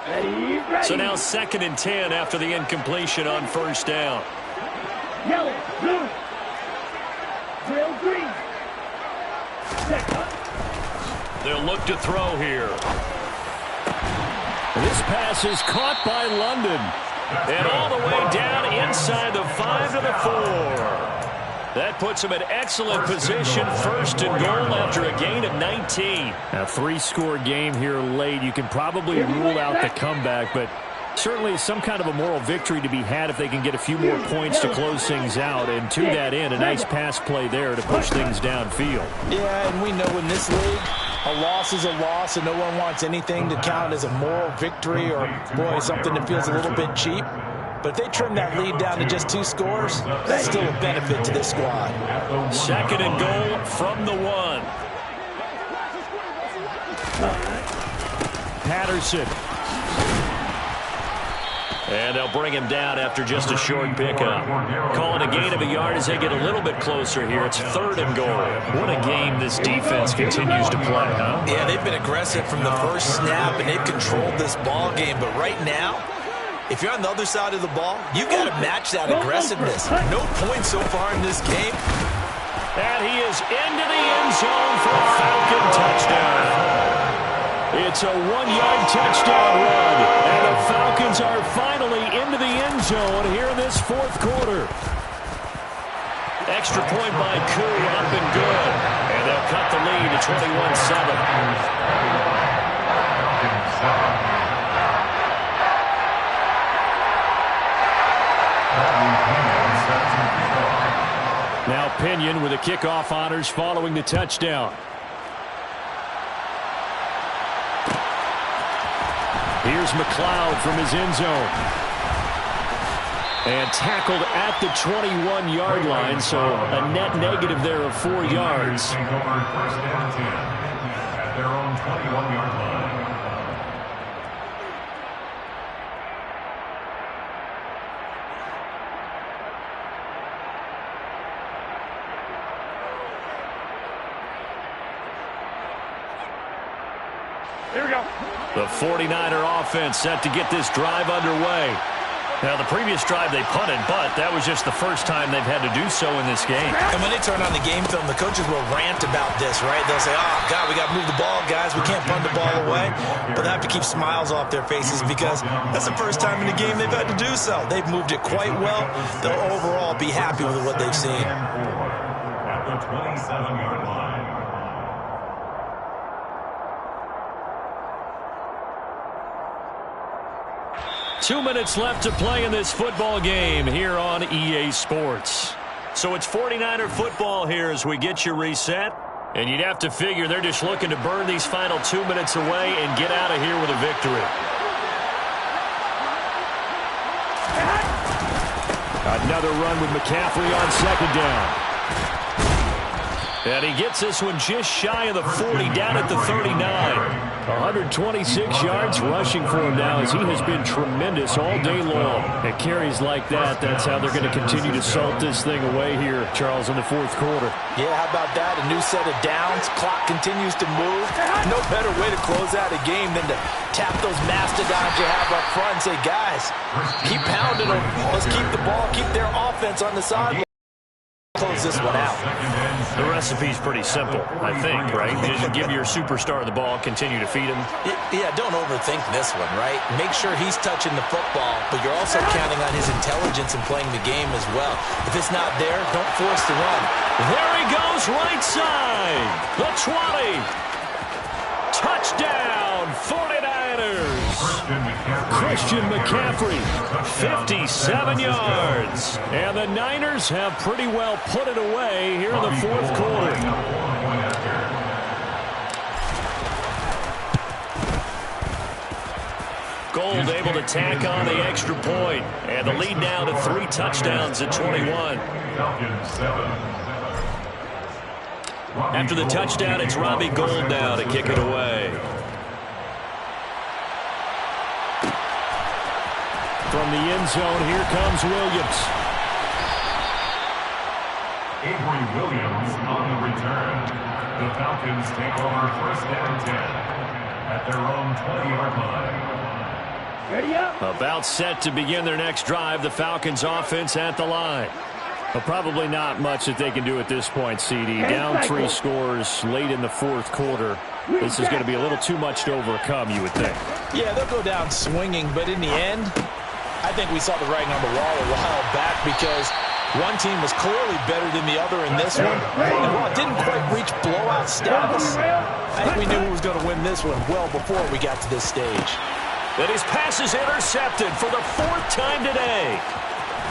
Ready. So now 2nd and 10 after the incompletion on 1st down. Yellow, blue, drill green. Second. They'll look to throw here. This pass is caught by London. And all the way down inside the 5 to the 4. That puts him in excellent position, 1st and goal after a gain of 19. A 3-score game here late. You can probably rule out the comeback, but certainly some kind of a moral victory to be had if they can get a few more points to close things out. And to that end, a nice pass play there to push things downfield. Yeah, and we know in this league, a loss is a loss, and no one wants anything to count as a moral victory or, boy, something that feels a little bit cheap. But if they trim that lead down to just 2 scores, that's still a benefit to this squad. 2nd and goal from the 1. Patterson. And they'll bring him down after just a short pickup. Calling a gain of a yard as they get a little bit closer here. It's 3rd and goal. What a game this defense continues to play, huh? Yeah, they've been aggressive from the first snap, and they've controlled this ball game. But right now, if you're on the other side of the ball, you've got to match that aggressiveness. No points so far in this game. And he is into the end zone for a Falcon touchdown. It's a 1-yard touchdown run, and the Falcons are finally into the end zone here in this 4th quarter. Extra point by Koo, up and good. And they'll cut the lead to 21-7. Now Pinion with the kickoff honors following the touchdown. Here's McLeod from his end zone. And tackled at the 21-yard line, so a net negative there of 4 yards. Take over first and 10 at their own 21-yard line. Here we go. The 49er offense set to get this drive underway. Now, the previous drive they punted, but that was just the first time they've had to do so in this game. And when they turn on the game film, the coaches will rant about this, right? They'll say, oh, God, we got to move the ball, guys. We can't punt the ball away. But they have to keep smiles off their faces because that's the first time in the game they've had to do so. They've moved it quite well. They'll overall be happy with what they've seen. At the 27-yard line. 2 minutes left to play in this football game here on EA Sports. So it's 49er football here as we get you reset. And you'd have to figure they're just looking to burn these final 2 minutes away and get out of here with a victory. Another run with McCaffrey on second down. And he gets this one just shy of the 40, down at the 39. 126 yards rushing for him now as he has been tremendous all day long. At carries like that, that's how they're going to continue to salt this thing away here, Charles, in the fourth quarter. Yeah, how about that? A new set of downs. Clock continues to move. No better way to close out a game than to tap those mastodons you have up front and say, guys, keep pounding them. Let's keep the ball, keep their offense on the sideline. Close this one out. The recipe's pretty simple, I think, right? Just give your superstar the ball, continue to feed him. Yeah, don't overthink this one, right? Make sure he's touching the football, but you're also counting on his intelligence in playing the game as well. If it's not there, don't force the run. There he goes, right side. The 20. Touchdown, 49ers. Christian McCaffrey, 57 yards. And the Niners have pretty well put it away here in the fourth quarter. Gold able to tack on the extra point. And the lead now to 3 touchdowns at 21. After the touchdown, it's Robbie Gould now to kick it away. From the end zone, here comes Williams. Avery Williams on the return. The Falcons take over first and 10 at their own 20-yard line. Ready up. About set to begin their next drive. The Falcons offense at the line. But probably not much that they can do at this point, CD. Down 3 scores late in the fourth quarter. This is going to be a little too much to overcome, you would think. Yeah, they'll go down swinging, but in the end, I think we saw the writing on the wall a while back because one team was clearly better than the other in this one. And while it didn't quite reach blowout status, I think we knew who was going to win this one well before we got to this stage. And his pass is intercepted for the 4th time today.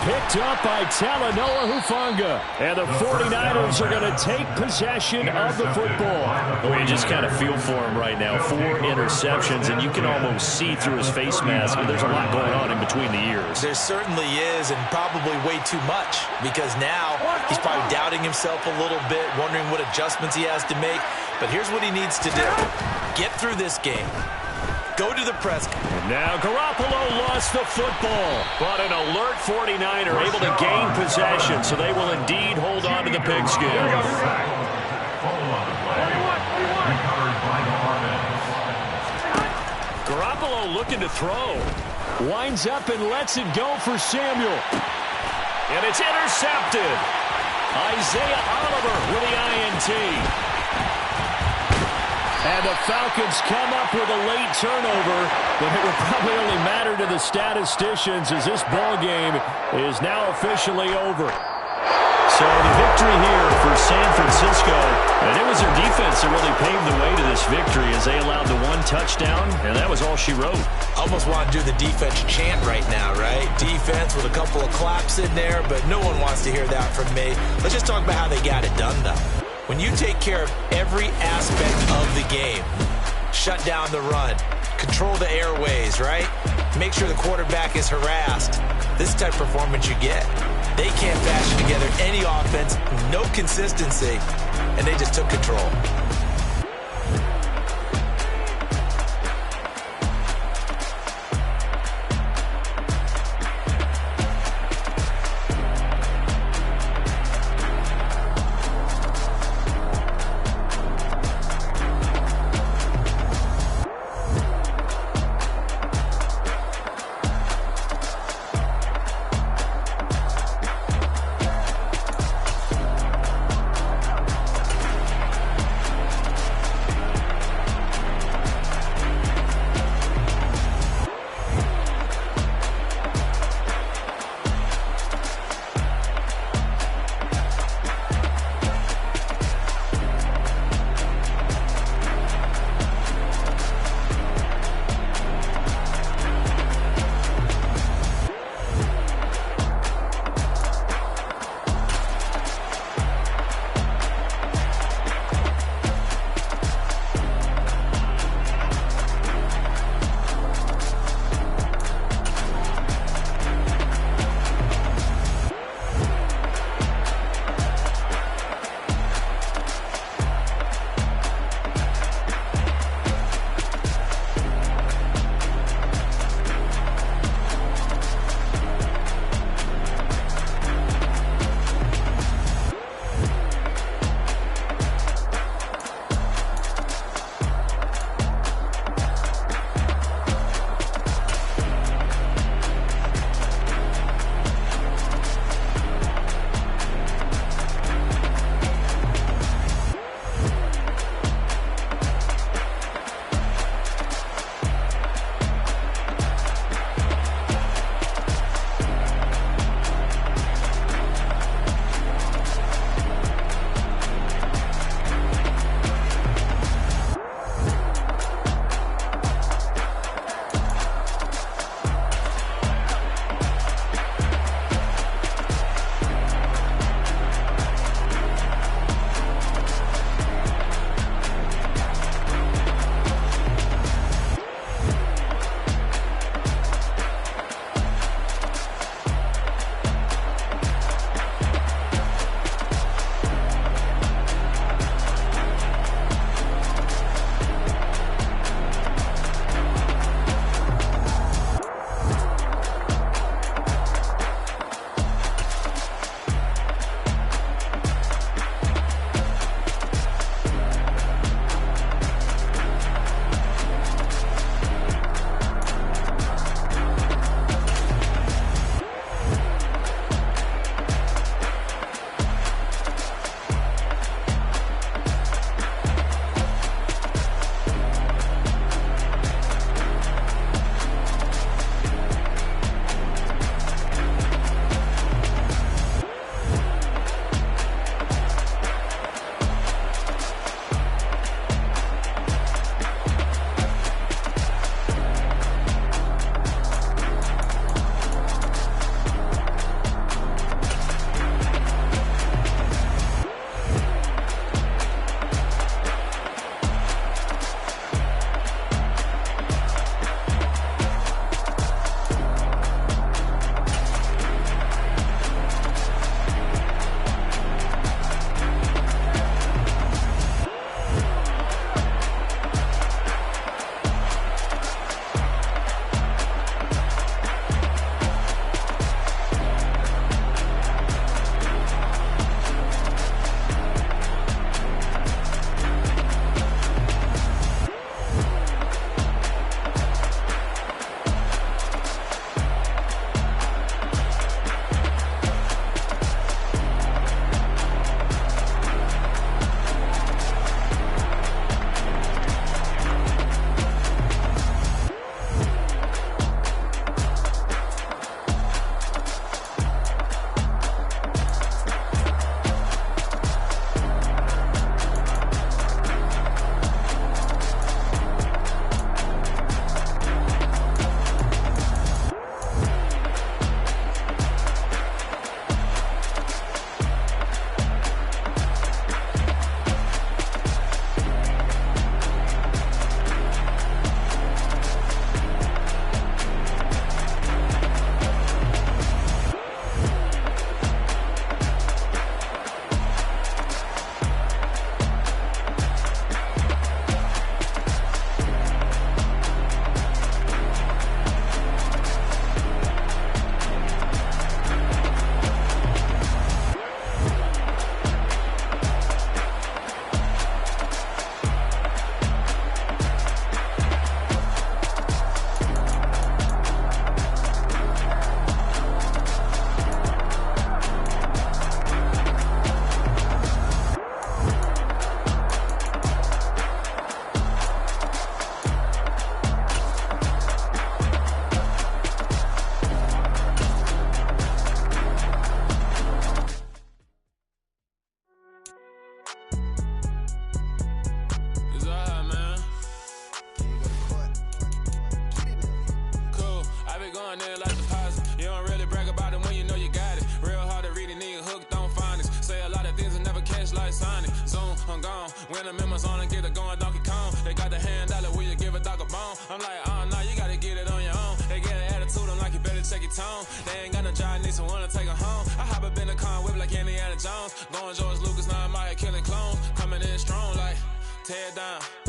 Picked up by Talanoa Hufanga. And the 49ers are going to take possession of the football. Well, you just kind of feel for him right now. 4 interceptions, and you can almost see through his face mask. And there's a lot going on in between the ears. There certainly is, and probably way too much. Because now he's probably doubting himself a little bit, wondering what adjustments he has to make. But here's what he needs to do. Get through this game. Go to the press. And now Garoppolo lost the football. But an alert 49er able to gain possession, so they will indeed hold on to the pigskin. Garoppolo looking to throw. Winds up and lets it go for Samuel. And it's intercepted. Isaiah Oliver with the INT. And the Falcons come up with a late turnover, but it will probably only matter to the statisticians as this ball game is now officially over. So the victory here for San Francisco, and it was their defense that really paved the way to this victory as they allowed the one touchdown, and that was all she wrote. Almost want to do the defense chant right now, right? Defense with a couple of claps in there, but no one wants to hear that from me. Let's just talk about how they got it done, though. When you take care of every aspect of the game, shut down the run, control the airways, right? Make sure the quarterback is harassed. This type of performance you get. They can't fashion together any offense, no consistency, and they just took control. Venom in my zone and get it going Donkey Kong. They got the hand dollar, will you give a dog a bone? I'm like, nah, you gotta get it on your own. They get an attitude, I'm like, you better check your tone. They ain't got no job, need someone to take her home. I hop up in the car, whip like Indiana Jones. Going George Lucas, now I'm out here killing clones. Coming in strong like, tear down.